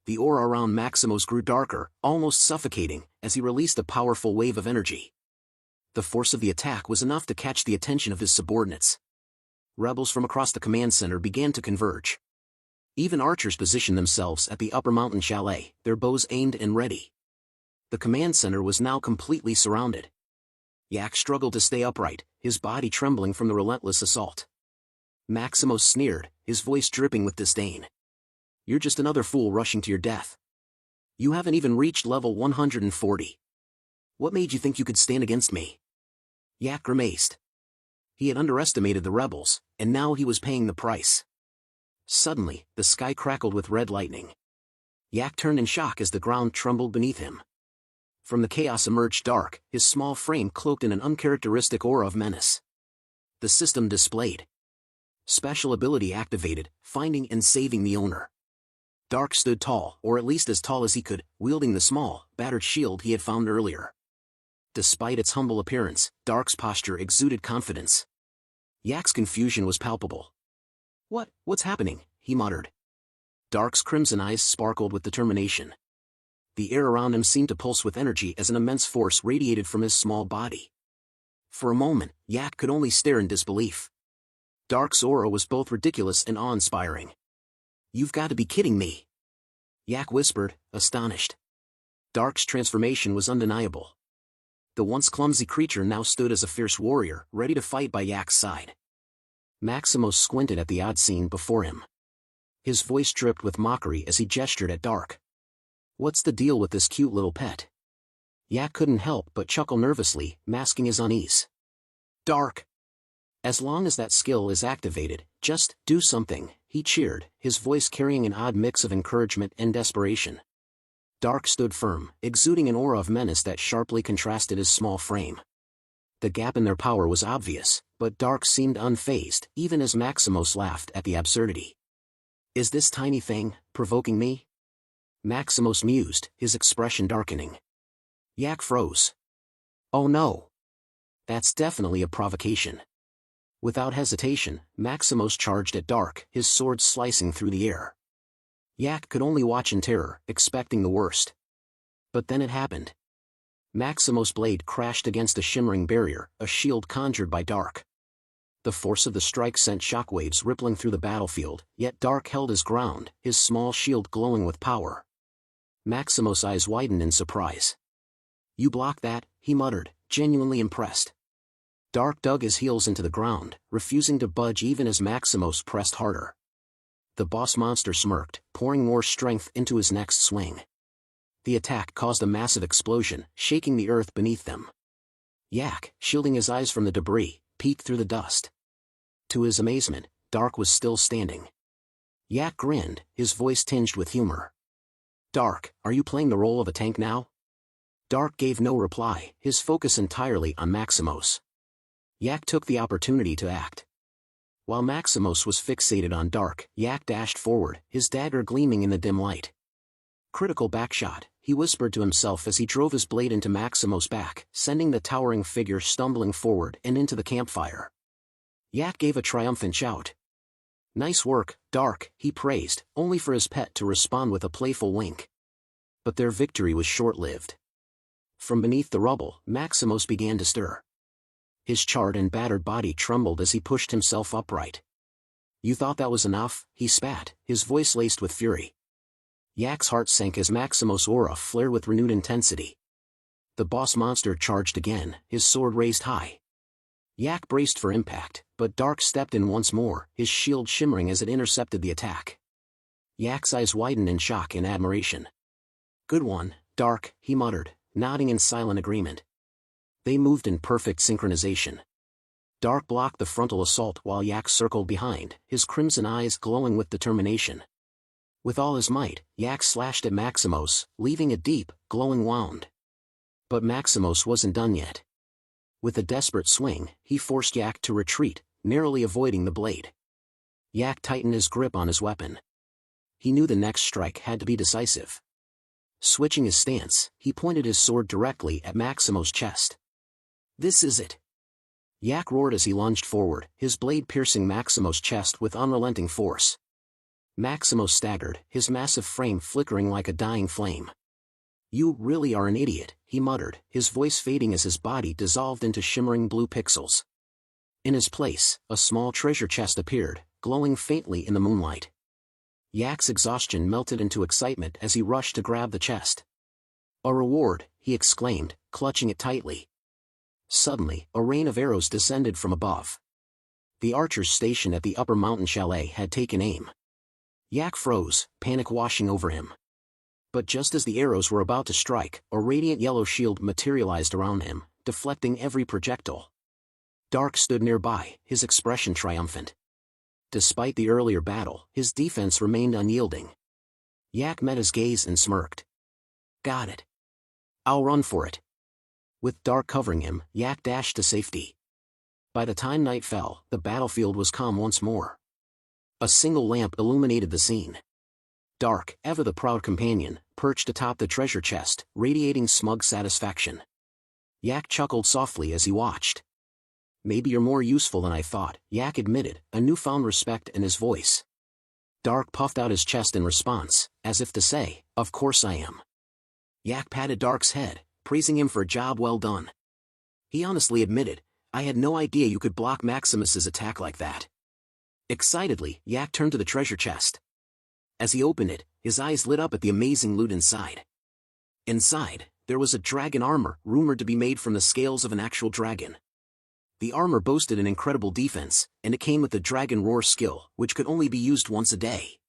The aura around Maximos grew darker, almost suffocating, as he released a powerful wave of energy. The force of the attack was enough to catch the attention of his subordinates. Rebels from across the command center began to converge. Even archers positioned themselves at the upper mountain chalet, their bows aimed and ready. The command center was now completely surrounded. Yak struggled to stay upright, his body trembling from the relentless assault. Maximos sneered, his voice dripping with disdain. "You're just another fool rushing to your death. You haven't even reached level 140. What made you think you could stand against me?" Yak grimaced. He had underestimated the rebels, and now he was paying the price. Suddenly, the sky crackled with red lightning. Yak turned in shock as the ground trembled beneath him. From the chaos emerged Dark, his small frame cloaked in an uncharacteristic aura of menace. The system displayed. Special ability activated, finding and saving the owner. Dark stood tall, or at least as tall as he could, wielding the small, battered shield he had found earlier. Despite its humble appearance, Dark's posture exuded confidence. Yak's confusion was palpable. What's happening?" he muttered. Dark's crimson eyes sparkled with determination. The air around him seemed to pulse with energy as an immense force radiated from his small body. For a moment, Yak could only stare in disbelief. Dark's aura was both ridiculous and awe-inspiring. "You've got to be kidding me," Yak whispered, astonished. Dark's transformation was undeniable. The once clumsy creature now stood as a fierce warrior, ready to fight by Yak's side. Maximos squinted at the odd scene before him. His voice dripped with mockery as he gestured at Dark. "What's the deal with this cute little pet?" Yak couldn't help but chuckle nervously, masking his unease. "Dark! As long as that skill is activated, just do something," he cheered, his voice carrying an odd mix of encouragement and desperation. Dark stood firm, exuding an aura of menace that sharply contrasted his small frame. The gap in their power was obvious, but Dark seemed unfazed, even as Maximos laughed at the absurdity. "Is this tiny thing provoking me?" Maximos mused, his expression darkening. Yak froze. "Oh no. That's definitely a provocation." Without hesitation, Maximos charged at Dark, his sword slicing through the air. Yak could only watch in terror, expecting the worst. But then it happened. Maximos' blade crashed against a shimmering barrier, a shield conjured by Dark. The force of the strike sent shockwaves rippling through the battlefield, yet Dark held his ground, his small shield glowing with power. Maximos' eyes widened in surprise. "You blocked that," he muttered, genuinely impressed. Dark dug his heels into the ground, refusing to budge even as Maximos pressed harder. The boss monster smirked, pouring more strength into his next swing. The attack caused a massive explosion, shaking the earth beneath them. Yak, shielding his eyes from the debris, peeked through the dust. To his amazement, Dark was still standing. Yak grinned, his voice tinged with humor. "Dark, are you playing the role of a tank now?" Dark gave no reply, his focus entirely on Maximos. Yak took the opportunity to act. While Maximos was fixated on Dark, Yak dashed forward, his dagger gleaming in the dim light. "Critical backshot," he whispered to himself as he drove his blade into Maximos' back, sending the towering figure stumbling forward and into the campfire. Yak gave a triumphant shout. "Nice work, Dark," he praised, only for his pet to respond with a playful wink. But their victory was short-lived. From beneath the rubble, Maximos began to stir. His charred and battered body trembled as he pushed himself upright. "You thought that was enough?" he spat, his voice laced with fury. Yak's heart sank as Maximos' aura flared with renewed intensity. The boss monster charged again, his sword raised high. Yak braced for impact, but Dark stepped in once more, his shield shimmering as it intercepted the attack. Yak's eyes widened in shock and admiration. "Good one, Dark," he muttered, nodding in silent agreement. They moved in perfect synchronization. Dark blocked the frontal assault while Yak circled behind, his crimson eyes glowing with determination. With all his might, Yak slashed at Maximos, leaving a deep, glowing wound. But Maximos wasn't done yet. With a desperate swing, he forced Yak to retreat, narrowly avoiding the blade. Yak tightened his grip on his weapon. He knew the next strike had to be decisive. Switching his stance, he pointed his sword directly at Maximos' chest. "This is it!" Yak roared as he lunged forward, his blade piercing Maximos' chest with unrelenting force. Maximos staggered, his massive frame flickering like a dying flame. "You really are an idiot," he muttered, his voice fading as his body dissolved into shimmering blue pixels. In his place, a small treasure chest appeared, glowing faintly in the moonlight. Yak's exhaustion melted into excitement as he rushed to grab the chest. "A reward," he exclaimed, clutching it tightly. Suddenly, a rain of arrows descended from above. The archers stationed at the upper mountain chalet had taken aim. Yak froze, panic washing over him. But just as the arrows were about to strike, a radiant yellow shield materialized around him, deflecting every projectile. Dark stood nearby, his expression triumphant. Despite the earlier battle, his defense remained unyielding. Yak met his gaze and smirked. "Got it. I'll run for it." With Dark covering him, Yak dashed to safety. By the time night fell, the battlefield was calm once more. A single lamp illuminated the scene. Dark, ever the proud companion, perched atop the treasure chest, radiating smug satisfaction. Yak chuckled softly as he watched. "Maybe you're more useful than I thought," Yak admitted, a newfound respect in his voice. Dark puffed out his chest in response, as if to say, "Of course I am." Yak patted Dark's head, praising him for a job well done. He honestly admitted, "I had no idea you could block Maximus's attack like that." Excitedly, Yak turned to the treasure chest. As he opened it, his eyes lit up at the amazing loot inside. Inside, there was a dragon armor rumored to be made from the scales of an actual dragon. The armor boasted an incredible defense, and it came with the Dragon Roar skill, which could only be used once a day.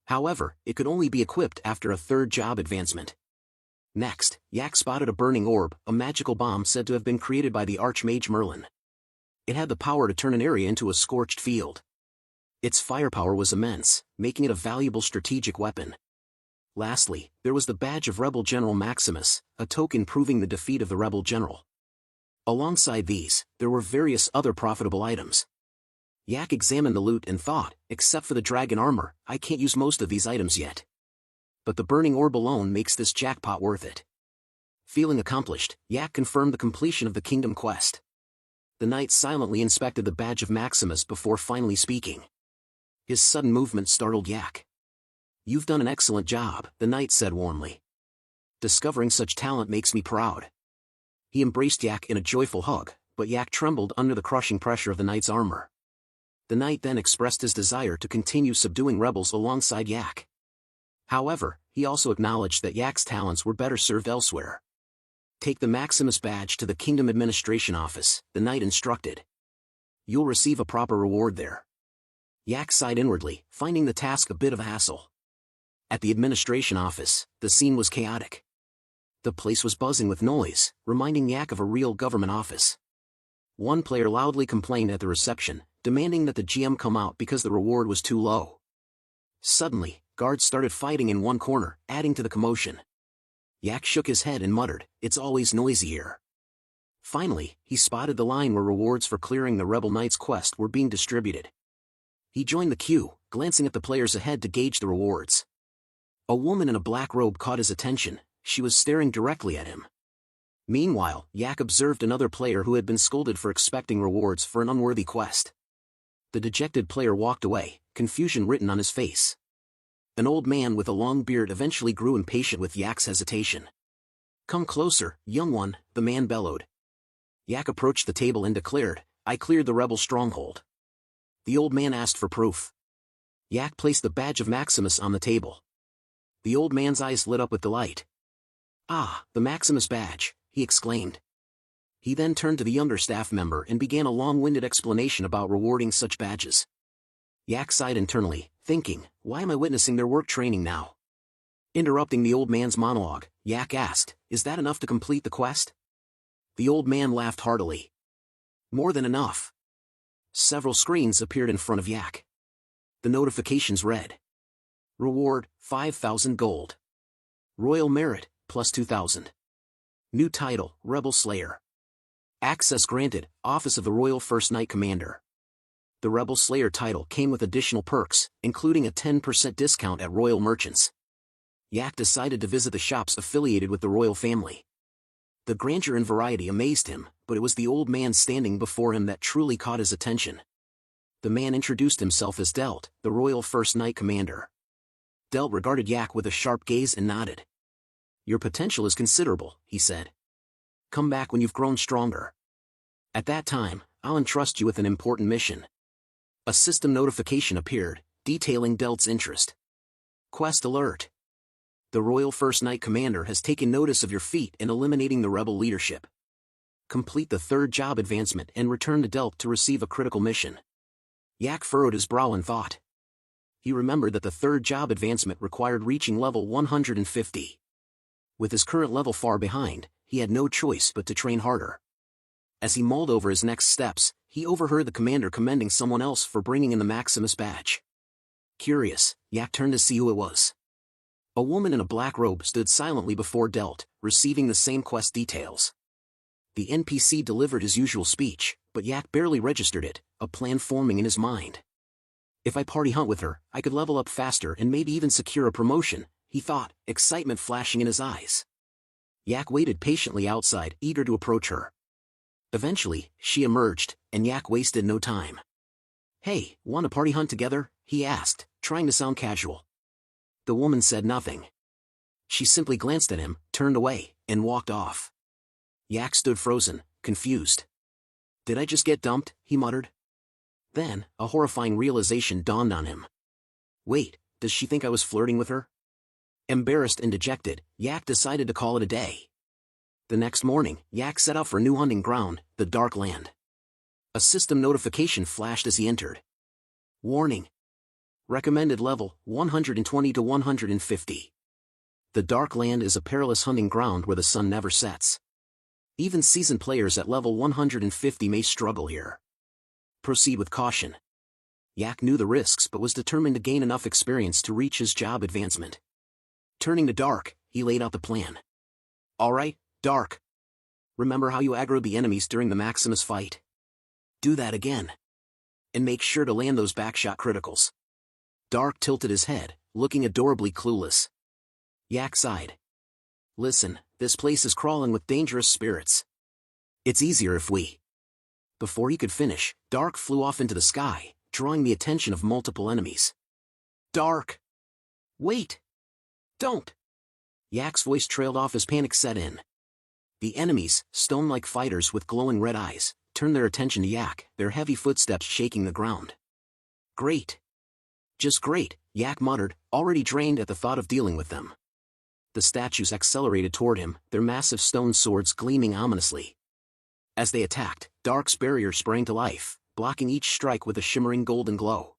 However, it could only be equipped after a third job advancement. Next, Yak spotted a burning orb, a magical bomb said to have been created by the Archmage Merlin. It had the power to turn an area into a scorched field. Its firepower was immense, making it a valuable strategic weapon. Lastly, there was the badge of Rebel General Maximus, a token proving the defeat of the Rebel General. Alongside these, there were various other profitable items. Yak examined the loot and thought, except for the dragon armor, I can't use most of these items yet. But the burning orb alone makes this jackpot worth it. Feeling accomplished, Yak confirmed the completion of the kingdom quest. The knight silently inspected the badge of Maximus before finally speaking. His sudden movement startled Yak. You've done an excellent job, the knight said warmly. Discovering such talent makes me proud. He embraced Yak in a joyful hug, but Yak trembled under the crushing pressure of the knight's armor. The knight then expressed his desire to continue subduing rebels alongside Yak. However, he also acknowledged that Yak's talents were better served elsewhere. Take the Maximus badge to the Kingdom Administration Office, the knight instructed. You'll receive a proper reward there. Yak sighed inwardly, finding the task a bit of a hassle. At the administration office, the scene was chaotic. The place was buzzing with noise, reminding Yak of a real government office. One player loudly complained at the reception, demanding that the GM come out because the reward was too low. Suddenly, guards started fighting in one corner, adding to the commotion. Yak shook his head and muttered, "It's always noisy here." Finally, he spotted the line where rewards for clearing the Rebel Knight's quest were being distributed. He joined the queue, glancing at the players ahead to gauge the rewards. A woman in a black robe caught his attention. She was staring directly at him. Meanwhile, Yak observed another player who had been scolded for expecting rewards for an unworthy quest. The dejected player walked away, confusion written on his face. An old man with a long beard eventually grew impatient with Yak's hesitation. "Come closer, young one," the man bellowed. Yak approached the table and declared, "I cleared the rebel stronghold." The old man asked for proof. Yak placed the badge of Maximus on the table. The old man's eyes lit up with delight. "Ah, the Maximus badge," he exclaimed. He then turned to the younger staff member and began a long-winded explanation about rewarding such badges. Yak sighed internally, thinking, why am I witnessing their work training now? Interrupting the old man's monologue, Yak asked, "Is that enough to complete the quest?" The old man laughed heartily. "More than enough." Several screens appeared in front of Yak. The notifications read, Reward, 5,000 gold. Royal Merit, plus 2,000. New title, Rebel Slayer. Access granted, Office of the Royal First Knight Commander. The Rebel Slayer title came with additional perks, including a 10% discount at royal merchants. Yak decided to visit the shops affiliated with the royal family. The grandeur and variety amazed him, but it was the old man standing before him that truly caught his attention. The man introduced himself as Delt, the Royal First Knight Commander. Delt regarded Yak with a sharp gaze and nodded. "Your potential is considerable," he said. "Come back when you've grown stronger. At that time, I'll entrust you with an important mission." A system notification appeared, detailing Delt's interest. Quest alert. The Royal First Knight Commander has taken notice of your feat in eliminating the rebel leadership. Complete the third job advancement and return to Delt to receive a critical mission. Yak furrowed his brow in thought. He remembered that the third job advancement required reaching level 150. With his current level far behind, he had no choice but to train harder. As he mulled over his next steps, he overheard the commander commending someone else for bringing in the Maximus badge. Curious, Yak turned to see who it was. A woman in a black robe stood silently before Delt, receiving the same quest details. The NPC delivered his usual speech, but Yak barely registered it, a plan forming in his mind. If I party hunt with her, I could level up faster and maybe even secure a promotion, he thought, excitement flashing in his eyes. Yak waited patiently outside, eager to approach her. Eventually, she emerged, and Yak wasted no time. "Hey, want to party hunt together?" he asked, trying to sound casual. The woman said nothing. She simply glanced at him, turned away, and walked off. Yak stood frozen, confused. "Did I just get dumped?" he muttered. Then, a horrifying realization dawned on him. Wait, does she think I was flirting with her? Embarrassed and dejected, Yak decided to call it a day. The next morning, Yak set out for a new hunting ground, the Dark Land. A system notification flashed as he entered. Warning. Recommended level, 120 to 150. The Dark Land is a perilous hunting ground where the sun never sets. Even seasoned players at level 150 may struggle here. Proceed with caution. Yak knew the risks but was determined to gain enough experience to reach his job advancement. Turning to Dark, he laid out the plan. Alright, Dark. Remember how you aggroed the enemies during the Maximus fight? Do that again. And make sure to land those backshot criticals. Dark tilted his head, looking adorably clueless. Yak sighed. Listen, this place is crawling with dangerous spirits. It's easier if we... Before he could finish, Dark flew off into the sky, drawing the attention of multiple enemies. Dark! Wait! Don't! Yak's voice trailed off as panic set in. The enemies, stone-like fighters with glowing red eyes, turned their attention to Yak, their heavy footsteps shaking the ground. Great! Just great, Yak muttered, already drained at the thought of dealing with them. The statues accelerated toward him, their massive stone swords gleaming ominously. As they attacked, Dark's barrier sprang to life, blocking each strike with a shimmering golden glow.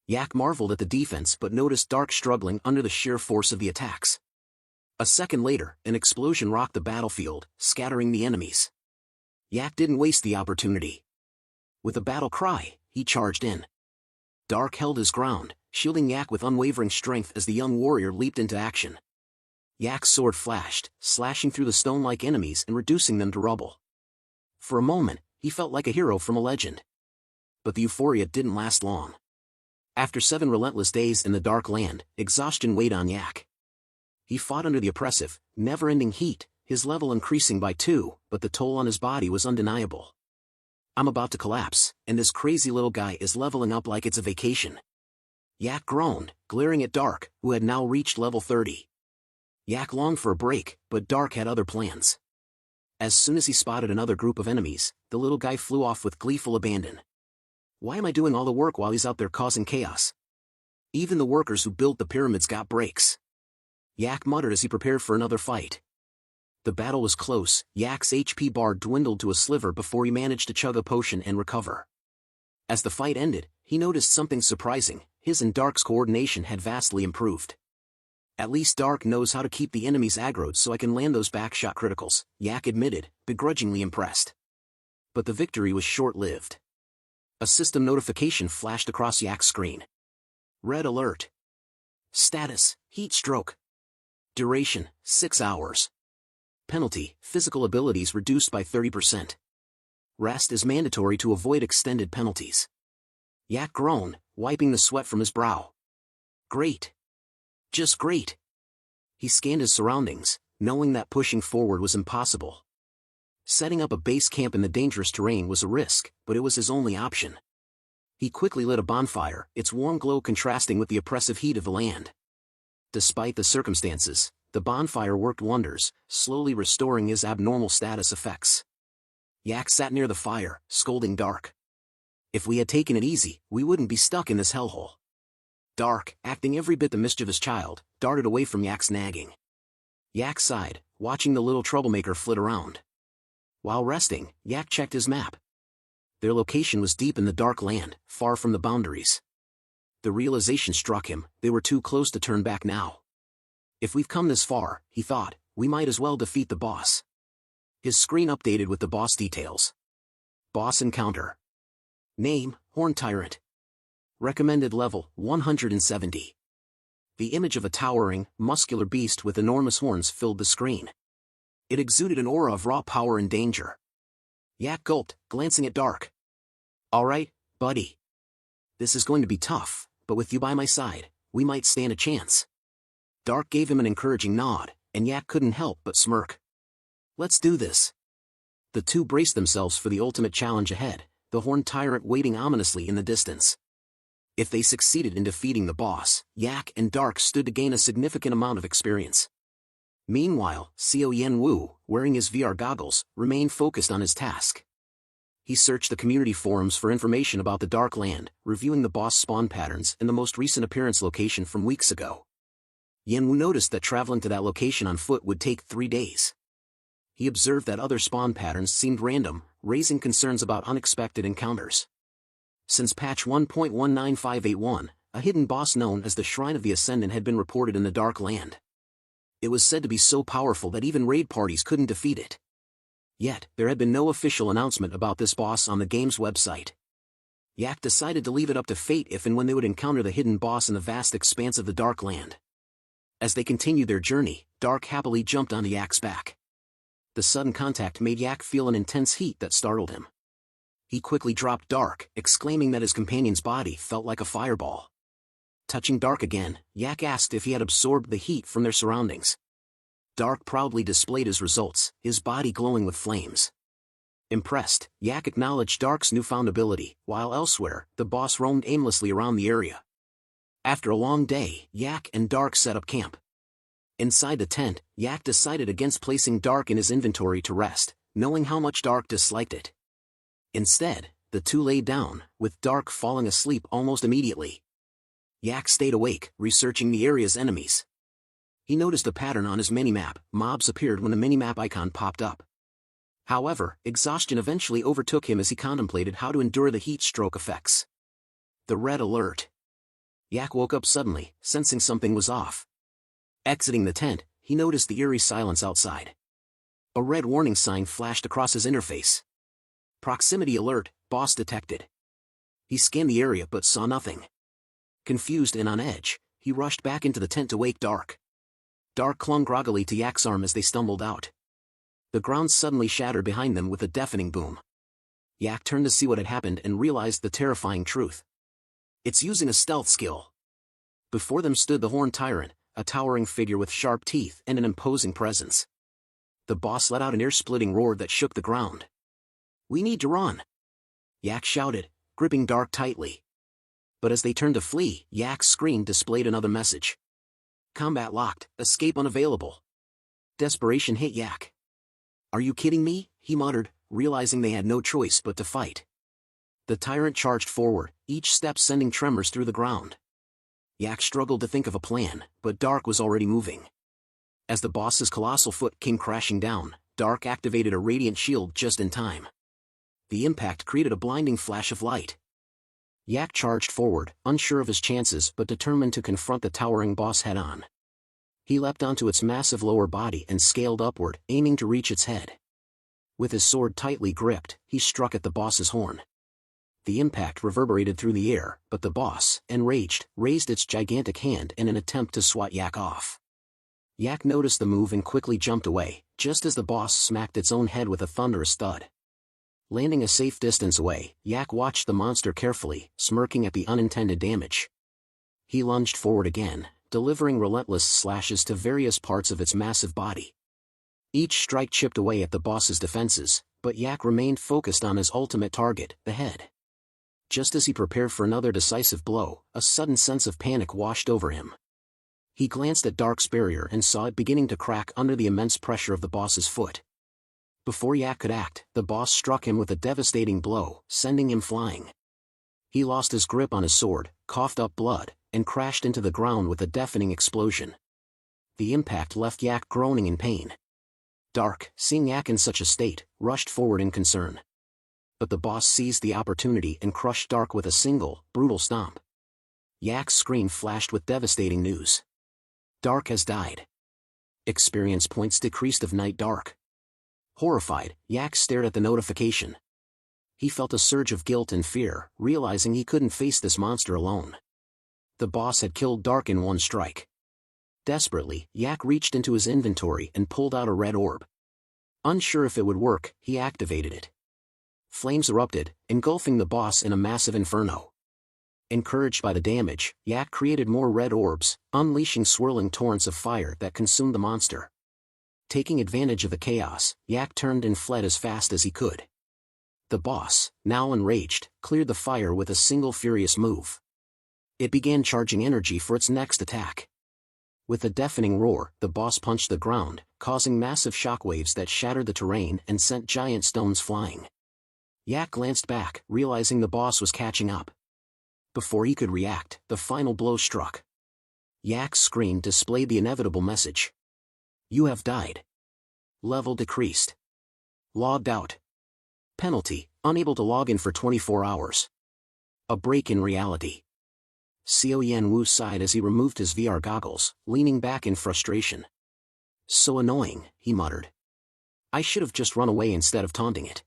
Yak marveled at the defense but noticed Dark struggling under the sheer force of the attacks. A second later, an explosion rocked the battlefield, scattering the enemies. Yak didn't waste the opportunity. With a battle cry, he charged in. Dark held his ground, shielding Yak with unwavering strength as the young warrior leaped into action. Yak's sword flashed, slashing through the stone-like enemies and reducing them to rubble. For a moment, he felt like a hero from a legend. But the euphoria didn't last long. After 7 relentless days in the Dark Land, exhaustion weighed on Yak. He fought under the oppressive, never-ending heat, his level increasing by 2, but the toll on his body was undeniable. I'm about to collapse, and this crazy little guy is leveling up like it's a vacation. Yak groaned, glaring at Dark, who had now reached level 30. Yak longed for a break, but Dark had other plans. As soon as he spotted another group of enemies, the little guy flew off with gleeful abandon. Why am I doing all the work while he's out there causing chaos? Even the workers who built the pyramids got breaks. Yak muttered as he prepared for another fight. The battle was close, Yak's HP bar dwindled to a sliver before he managed to chug a potion and recover. As the fight ended, he noticed something surprising, his and Dark's coordination had vastly improved. At least Dark knows how to keep the enemies aggroed so I can land those backshot criticals, Yak admitted, begrudgingly impressed. But the victory was short-lived. A system notification flashed across Yak's screen. Red alert. Status, heat stroke. Duration, 6 hours. Penalty, physical abilities reduced by 30%. Rest is mandatory to avoid extended penalties. Yak groaned, wiping the sweat from his brow. Great. Just great. He scanned his surroundings, knowing that pushing forward was impossible. Setting up a base camp in the dangerous terrain was a risk, but it was his only option. He quickly lit a bonfire, its warm glow contrasting with the oppressive heat of the land. Despite the circumstances, the bonfire worked wonders, slowly restoring his abnormal status effects. Yak sat near the fire, scolding Dark. If we had taken it easy, we wouldn't be stuck in this hellhole. Dark, acting every bit the mischievous child, darted away from Yak's nagging. Yak sighed, watching the little troublemaker flit around. While resting, Yak checked his map. Their location was deep in the Dark Land, far from the boundaries. The realization struck him, they were too close to turn back now. If we've come this far, he thought, we might as well defeat the boss. His screen updated with the boss details. Boss encounter. Name, Horn Tyrant. Recommended level, 170. The image of a towering, muscular beast with enormous horns filled the screen. It exuded an aura of raw power and danger. Yak gulped, glancing at Dark. Alright, buddy. This is going to be tough, but with you by my side, we might stand a chance. Dark gave him an encouraging nod, and Yak couldn't help but smirk. Let's do this. The two braced themselves for the ultimate challenge ahead, the Horned Tyrant waiting ominously in the distance. If they succeeded in defeating the boss, Yak and Dark stood to gain a significant amount of experience. Meanwhile, Xiao Yen Wu, wearing his VR goggles, remained focused on his task. He searched the community forums for information about the Dark Land, reviewing the boss spawn patterns and the most recent appearance location from weeks ago. Yanwu noticed that traveling to that location on foot would take 3 days. He observed that other spawn patterns seemed random, raising concerns about unexpected encounters. Since patch 1.19581, a hidden boss known as the Shrine of the Ascendant had been reported in the Dark Land. It was said to be so powerful that even raid parties couldn't defeat it. Yet, there had been no official announcement about this boss on the game's website. Yak decided to leave it up to fate if and when they would encounter the hidden boss in the vast expanse of the Dark Land. As they continued their journey, Dark happily jumped onto Yak's back. The sudden contact made Yak feel an intense heat that startled him. He quickly dropped Dark, exclaiming that his companion's body felt like a fireball. Touching Dark again, Yak asked if he had absorbed the heat from their surroundings. Dark proudly displayed his results, his body glowing with flames. Impressed, Yak acknowledged Dark's newfound ability, while elsewhere, the boss roamed aimlessly around the area. After a long day, Yak and Dark set up camp. Inside the tent, Yak decided against placing Dark in his inventory to rest, knowing how much Dark disliked it. Instead, the two lay down, with Dark falling asleep almost immediately. Yak stayed awake, researching the area's enemies. He noticed a pattern on his minimap. Mobs appeared when the minimap icon popped up. However, exhaustion eventually overtook him as he contemplated how to endure the heat stroke effects. The red alert. Yak woke up suddenly, sensing something was off. Exiting the tent, he noticed the eerie silence outside. A red warning sign flashed across his interface. Proximity alert, boss detected. He scanned the area but saw nothing. Confused and on edge, he rushed back into the tent to wake Dark. Dark clung groggily to Yak's arm as they stumbled out. The ground suddenly shattered behind them with a deafening boom. Yak turned to see what had happened and realized the terrifying truth. It's using a stealth skill. Before them stood the Horned Tyrant, a towering figure with sharp teeth and an imposing presence. The boss let out an ear-splitting roar that shook the ground. "We need to run!" Yak shouted, gripping Dark tightly. But as they turned to flee, Yak's screen displayed another message. "Combat locked, escape unavailable." Desperation hit Yak. "Are you kidding me?" he muttered, realizing they had no choice but to fight. The tyrant charged forward, each step sending tremors through the ground. Yak struggled to think of a plan, but Dark was already moving. As the boss's colossal foot came crashing down, Dark activated a radiant shield just in time. The impact created a blinding flash of light. Yak charged forward, unsure of his chances but determined to confront the towering boss head-on. He leapt onto its massive lower body and scaled upward, aiming to reach its head. With his sword tightly gripped, he struck at the boss's horn. The impact reverberated through the air, but the boss, enraged, raised its gigantic hand in an attempt to swat Yak off. Yak noticed the move and quickly jumped away, just as the boss smacked its own head with a thunderous thud. Landing a safe distance away, Yak watched the monster carefully, smirking at the unintended damage. He lunged forward again, delivering relentless slashes to various parts of its massive body. Each strike chipped away at the boss's defenses, but Yak remained focused on his ultimate target, the head. Just as he prepared for another decisive blow, a sudden sense of panic washed over him. He glanced at Dark's barrier and saw it beginning to crack under the immense pressure of the boss's foot. Before Yak could act, the boss struck him with a devastating blow, sending him flying. He lost his grip on his sword, coughed up blood, and crashed into the ground with a deafening explosion. The impact left Yak groaning in pain. Dark, seeing Yak in such a state, rushed forward in concern. But the boss seized the opportunity and crushed Dark with a single, brutal stomp. Yak's screen flashed with devastating news. Dark has died. Experience points decreased of night Dark. Horrified, Yak stared at the notification. He felt a surge of guilt and fear, realizing he couldn't face this monster alone. The boss had killed Dark in one strike. Desperately, Yak reached into his inventory and pulled out a red orb. Unsure if it would work, he activated it. Flames erupted, engulfing the boss in a massive inferno. Encouraged by the damage, Yak created more red orbs, unleashing swirling torrents of fire that consumed the monster. Taking advantage of the chaos, Yak turned and fled as fast as he could. The boss, now enraged, cleared the fire with a single furious move. It began charging energy for its next attack. With a deafening roar, the boss punched the ground, causing massive shockwaves that shattered the terrain and sent giant stones flying. Yak glanced back, realizing the boss was catching up. Before he could react, the final blow struck. Yak's screen displayed the inevitable message. You have died. Level decreased. Logged out. Penalty, unable to log in for 24 hours. A break in reality. Xiao Yanwu sighed as he removed his VR goggles, leaning back in frustration. So annoying, he muttered. I should have just run away instead of taunting it.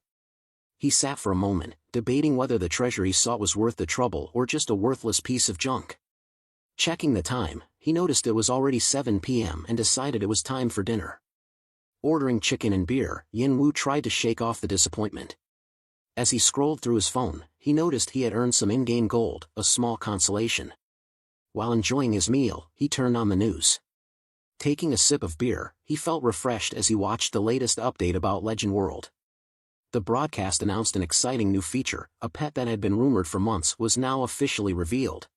He sat for a moment, debating whether the treasure he sought was worth the trouble or just a worthless piece of junk. Checking the time, he noticed it was already 7 p.m. and decided it was time for dinner. Ordering chicken and beer, Yanwu tried to shake off the disappointment. As he scrolled through his phone, he noticed he had earned some in-game gold, a small consolation. While enjoying his meal, he turned on the news. Taking a sip of beer, he felt refreshed as he watched the latest update about Legend World. The broadcast announced an exciting new feature. A pet that had been rumored for months was now officially revealed.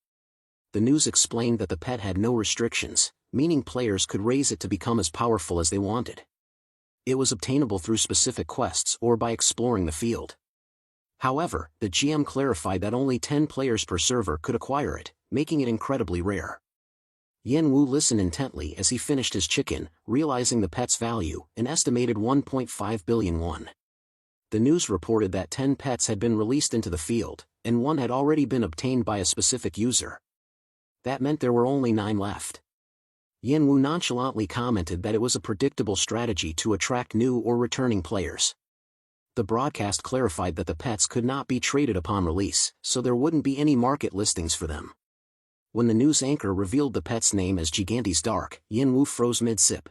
The news explained that the pet had no restrictions, meaning players could raise it to become as powerful as they wanted. It was obtainable through specific quests or by exploring the field. However, the GM clarified that only 10 players per server could acquire it, making it incredibly rare. Yanwu listened intently as he finished his chicken, realizing the pet's value, an estimated 1.5 billion won. The news reported that 10 pets had been released into the field, and one had already been obtained by a specific user. That meant there were only 9 left. Yanwu nonchalantly commented that it was a predictable strategy to attract new or returning players. The broadcast clarified that the pets could not be traded upon release, so there wouldn't be any market listings for them. When the news anchor revealed the pet's name as Gigantes Dark, Yanwu froze mid-sip.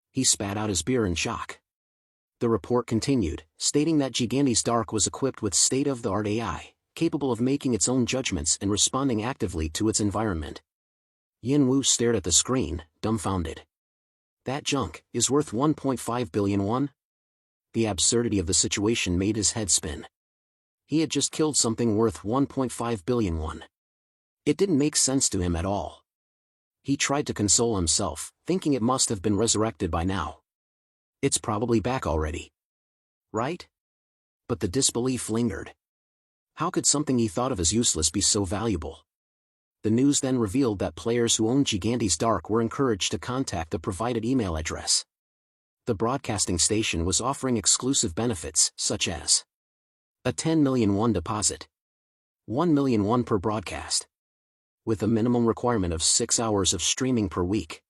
He spat out his beer in shock. The report continued, stating that Gigantes Dark was equipped with state-of-the-art AI, capable of making its own judgments and responding actively to its environment. Yanwu stared at the screen, dumbfounded. That junk is worth 1.5 billion won? The absurdity of the situation made his head spin. He had just killed something worth 1.5 billion won. It didn't make sense to him at all. He tried to console himself, thinking it must have been resurrected by now. It's probably back already. Right? But the disbelief lingered. How could something he thought of as useless be so valuable? The news then revealed that players who owned Gigantes Dark were encouraged to contact the provided email address. The broadcasting station was offering exclusive benefits, such as a 10 million won deposit, 1 million won per broadcast, with a minimum requirement of 6 hours of streaming per week.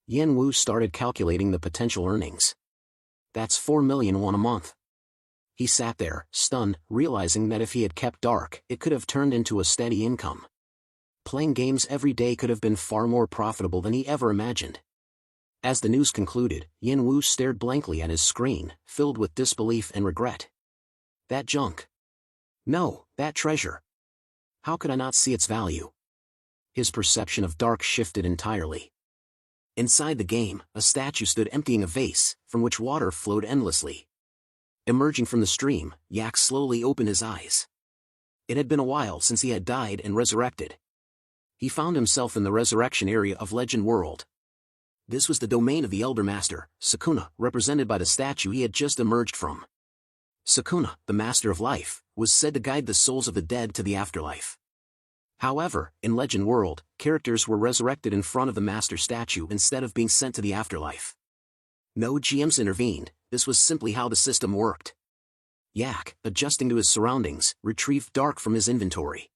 Yanwu started calculating the potential earnings. That's 4 million won a month. He sat there, stunned, realizing that if he had kept dark, it could have turned into a steady income. Playing games every day could have been far more profitable than he ever imagined. As the news concluded, Yanwu stared blankly at his screen, filled with disbelief and regret. That junk. No, that treasure. How could I not see its value? His perception of dark shifted entirely. Inside the game, a statue stood emptying a vase, from which water flowed endlessly. Emerging from the stream, Yak slowly opened his eyes. It had been a while since he had died and resurrected. He found himself in the resurrection area of Legend World. This was the domain of the Elder Master, Sukuna, represented by the statue he had just emerged from. Sukuna, the Master of Life, was said to guide the souls of the dead to the afterlife. However, in Legend World, characters were resurrected in front of the Master statue instead of being sent to the afterlife. No GMs intervened, this was simply how the system worked. Yak, adjusting to his surroundings, retrieved Dark from his inventory.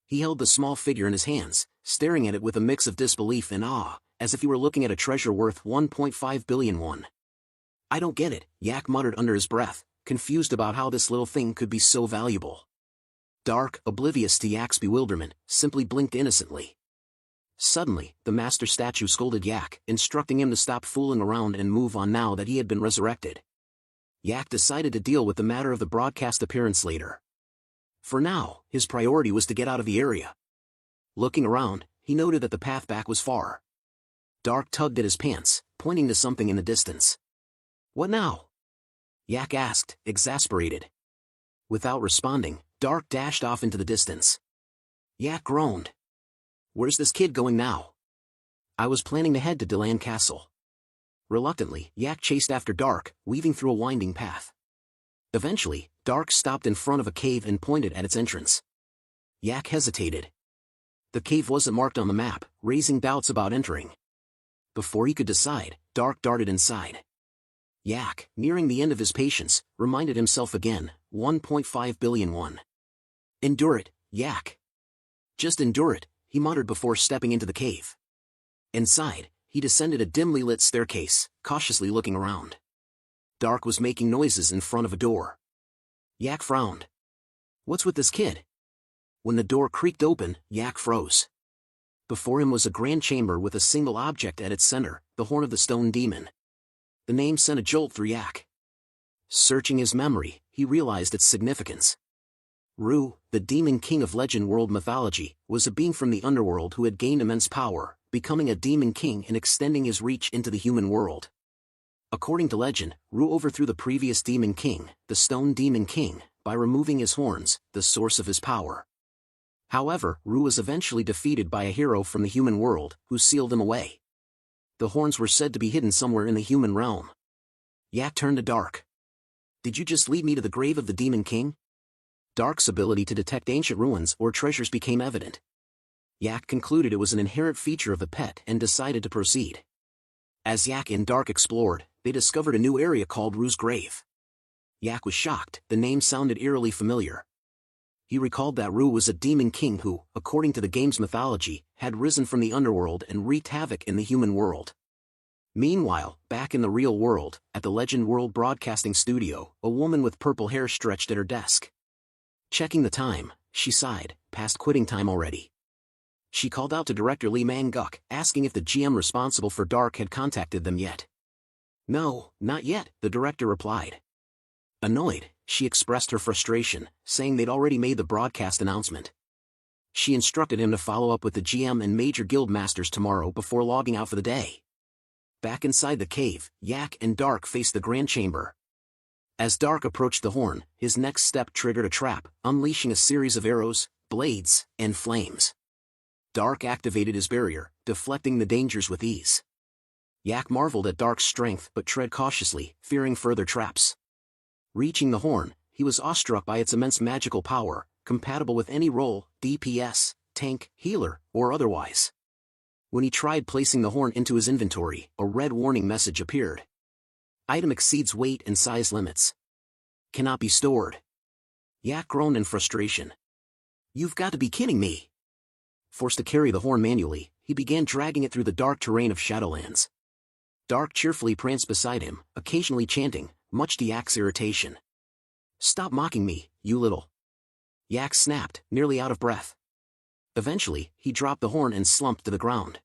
He held the small figure in his hands, staring at it with a mix of disbelief and awe, as if he were looking at a treasure worth 1.5 billion won. I don't get it, Yak muttered under his breath, confused about how this little thing could be so valuable. Dark, oblivious to Yak's bewilderment, simply blinked innocently. Suddenly, the Master statue scolded Yak, instructing him to stop fooling around and move on now that he had been resurrected. Yak decided to deal with the matter of the broadcast appearance later. For now, his priority was to get out of the area. Looking around, he noted that the path back was far. Dark tugged at his pants, pointing to something in the distance. What now? Yak asked, exasperated. Without responding, Dark dashed off into the distance. Yak groaned. Where's this kid going now? I was planning to head to Delan Castle. Reluctantly, Yak chased after Dark, weaving through a winding path. Eventually, Dark stopped in front of a cave and pointed at its entrance. Yak hesitated. The cave wasn't marked on the map, raising doubts about entering. Before he could decide, Dark darted inside. Yak, nearing the end of his patience, reminded himself again, 1.5 billion won. Endure it, Yak. Just endure it, he muttered before stepping into the cave. Inside, he descended a dimly lit staircase, cautiously looking around. Dark was making noises in front of a door. Yak frowned. What's with this kid? When the door creaked open, Yak froze. Before him was a grand chamber with a single object at its center, the horn of the stone demon. The name sent a jolt through Yak. Searching his memory, he realized its significance. Ru, the demon king of legend world mythology, was a being from the underworld who had gained immense power, becoming a demon king and extending his reach into the human world. According to legend, Ru overthrew the previous demon king, the stone demon king, by removing his horns, the source of his power. However, Ru was eventually defeated by a hero from the human world, who sealed him away. The horns were said to be hidden somewhere in the human realm. Yak turned to Dark. Did you just lead me to the grave of the demon king? Dark's ability to detect ancient ruins or treasures became evident. Yak concluded it was an inherent feature of the pet and decided to proceed. As Yak and Dark explored, they discovered a new area called Ru's grave. Yak was shocked, the name sounded eerily familiar. He recalled that Ru was a demon king who, according to the game's mythology, had risen from the underworld and wreaked havoc in the human world. Meanwhile, back in the real world, at the Legend World Broadcasting Studio, a woman with purple hair stretched at her desk. Checking the time, she sighed, past quitting time already. She called out to director Lee Man-guk, asking if the GM responsible for Dark had contacted them yet. No, not yet, the director replied. Annoyed, she expressed her frustration, saying they'd already made the broadcast announcement. She instructed him to follow up with the GM and major guild masters tomorrow before logging out for the day. Back inside the cave, Yak and Dark faced the grand chamber. As Dark approached the horn, his next step triggered a trap, unleashing a series of arrows, blades, and flames. Dark activated his barrier, deflecting the dangers with ease. Yak marveled at Dark's strength but tread cautiously, fearing further traps. Reaching the horn, he was awestruck by its immense magical power, compatible with any role, DPS, tank, healer, or otherwise. When he tried placing the horn into his inventory, a red warning message appeared. Item exceeds weight and size limits. Cannot be stored. Yak groaned in frustration. You've got to be kidding me. Forced to carry the horn manually, he began dragging it through the dark terrain of Shadowlands. Dark cheerfully pranced beside him, occasionally chanting, much to Yak's irritation. Stop mocking me, you little. Yak snapped, nearly out of breath. Eventually, he dropped the horn and slumped to the ground.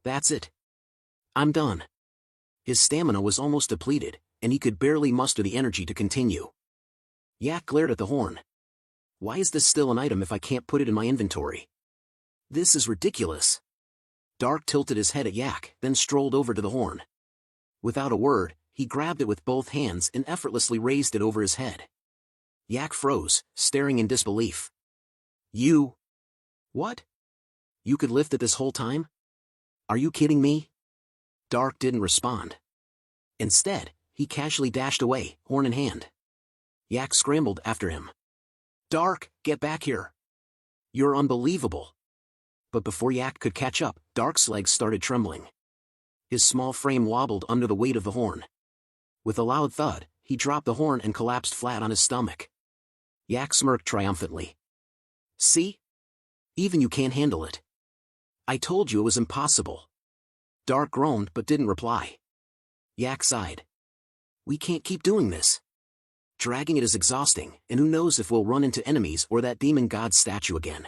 That's it. I'm done. His stamina was almost depleted, and he could barely muster the energy to continue. Yak glared at the horn. Why is this still an item if I can't put it in my inventory? This is ridiculous. Dark tilted his head at Yak, then strolled over to the horn. Without a word, he grabbed it with both hands and effortlessly raised it over his head. Yak froze, staring in disbelief. You? What? You could lift it this whole time? Are you kidding me? Dark didn't respond. Instead, he casually dashed away, horn in hand. Yak scrambled after him. Dark, get back here. You're unbelievable. But before Yak could catch up, Dark's legs started trembling. His small frame wobbled under the weight of the horn. With a loud thud, he dropped the horn and collapsed flat on his stomach. Yak smirked triumphantly. See? Even you can't handle it. I told you it was impossible. Dark groaned but didn't reply. Yak sighed. We can't keep doing this. Dragging it is exhausting, and who knows if we'll run into enemies or that demon god statue again.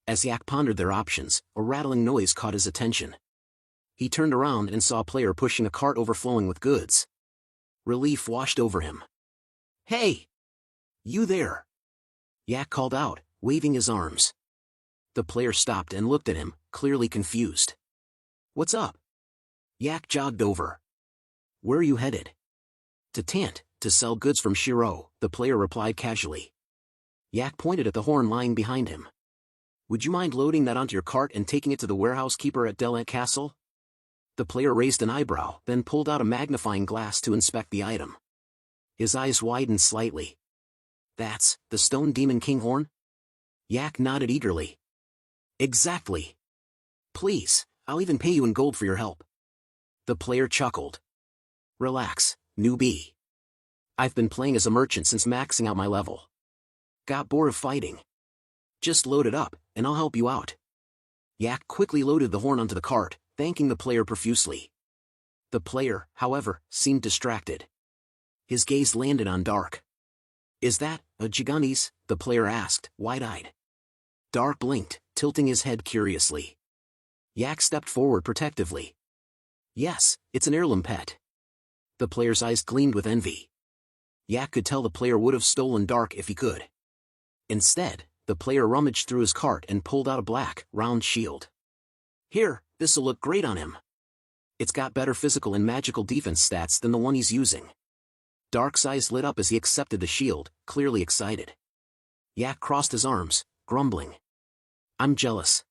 As Yak pondered their options, a rattling noise caught his attention. He turned around and saw a player pushing a cart overflowing with goods. Relief washed over him. Hey! You there! Yak called out, waving his arms. The player stopped and looked at him, clearly confused. What's up? Yak jogged over. Where are you headed? To Tant, to sell goods from Shiro, the player replied casually. Yak pointed at the horn lying behind him. Would you mind loading that onto your cart and taking it to the warehouse keeper at Delant Castle? The player raised an eyebrow, then pulled out a magnifying glass to inspect the item. His eyes widened slightly. That's the Stone Demon Kinghorn? Yak nodded eagerly. Exactly. Please, I'll even pay you in gold for your help. The player chuckled. Relax, newbie. I've been playing as a merchant since maxing out my level. Got bored of fighting? Just load it up, and I'll help you out. Yak quickly loaded the horn onto the cart, thanking the player profusely. The player, however, seemed distracted. His gaze landed on Dark. Is that a Giganese? The player asked, wide-eyed. Dark blinked, tilting his head curiously. Yak stepped forward protectively. Yes, it's an heirloom pet. The player's eyes gleamed with envy. Yak could tell the player would have stolen Dark if he could. Instead, the player rummaged through his cart and pulled out a black, round shield. Here, this'll look great on him. It's got better physical and magical defense stats than the one he's using. Dark's eyes lit up as he accepted the shield, clearly excited. Yak crossed his arms, grumbling. I'm jealous.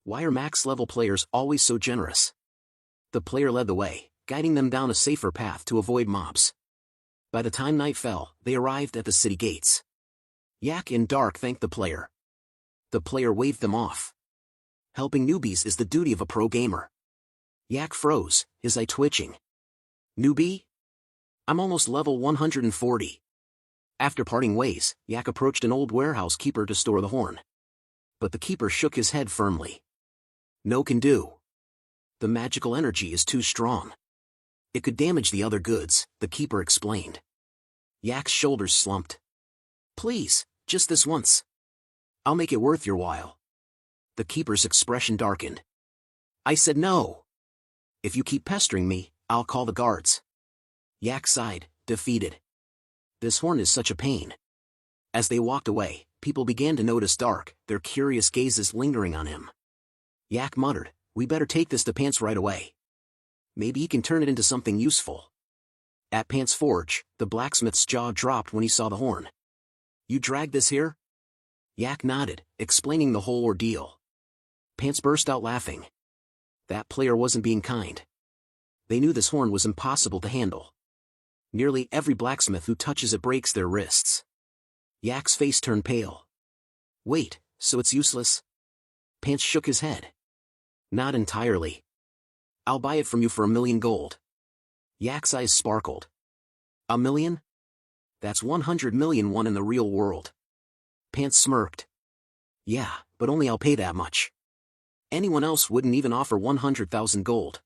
Why are max-level players always so generous? The player led the way, guiding them down a safer path to avoid mobs. By the time night fell, they arrived at the city gates. Yak and Dark thanked the player. The player waved them off. Helping newbies is the duty of a pro gamer. Yak froze, his eye twitching. Newbie? I'm almost level 140. After parting ways, Yak approached an old warehouse keeper to store the horn. But the keeper shook his head firmly. No can do. The magical energy is too strong. It could damage the other goods, the keeper explained. Yak's shoulders slumped. Please, just this once. I'll make it worth your while. The keeper's expression darkened. I said no. If you keep pestering me, I'll call the guards. Yak sighed, defeated. This horn is such a pain. As they walked away, people began to notice Dark, their curious gazes lingering on him. Yak muttered, we better take this to Pants right away. Maybe he can turn it into something useful. At Pants' forge, the blacksmith's jaw dropped when he saw the horn. You dragged this here? Yak nodded, explaining the whole ordeal. Pants burst out laughing. That player wasn't being kind. They knew this horn was impossible to handle. Nearly every blacksmith who touches it breaks their wrists. Yak's face turned pale. Wait, so it's useless? Pants shook his head. Not entirely. I'll buy it from you for 1,000,000 gold. Yak's eyes sparkled. 1,000,000? That's 100 million won in the real world. Pants smirked. Yeah, but only I'll pay that much. Anyone else wouldn't even offer 100,000 gold.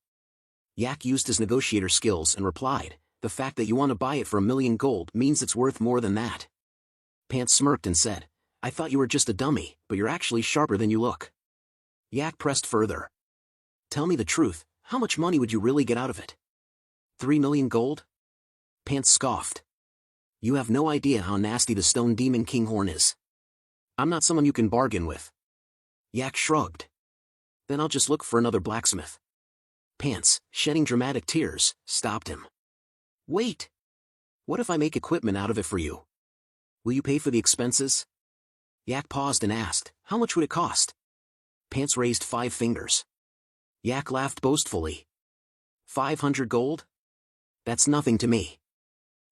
Yak used his negotiator skills and replied, the fact that you want to buy it for 1,000,000 gold means it's worth more than that. Pants smirked and said, I thought you were just a dummy, but you're actually sharper than you look. Yak pressed further. Tell me the truth, how much money would you really get out of it? 3,000,000 gold? Pants scoffed. You have no idea how nasty the Stone Demon Kinghorn is. I'm not someone you can bargain with. Yak shrugged. Then I'll just look for another blacksmith. Pants, shedding dramatic tears, stopped him. Wait! What if I make equipment out of it for you? Will you pay for the expenses? Yak paused and asked, how much would it cost? Pants raised 5 fingers. Yak laughed boastfully. 500 gold? That's nothing to me.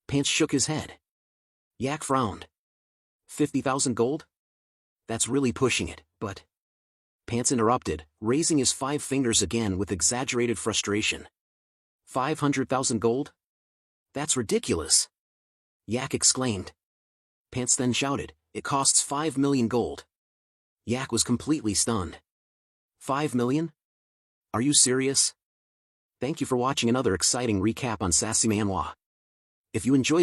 Pants shook his head. Yak frowned. 50,000 gold? That's really pushing it, but... Pants interrupted, raising his 5 fingers again with exaggerated frustration. 500,000 gold? That's ridiculous. Yak exclaimed. Pants then shouted, it costs 5,000,000 gold. Yak was completely stunned. 5 million? Are you serious? Thank you for watching another exciting recap on Sassy Manhwa. If you enjoyed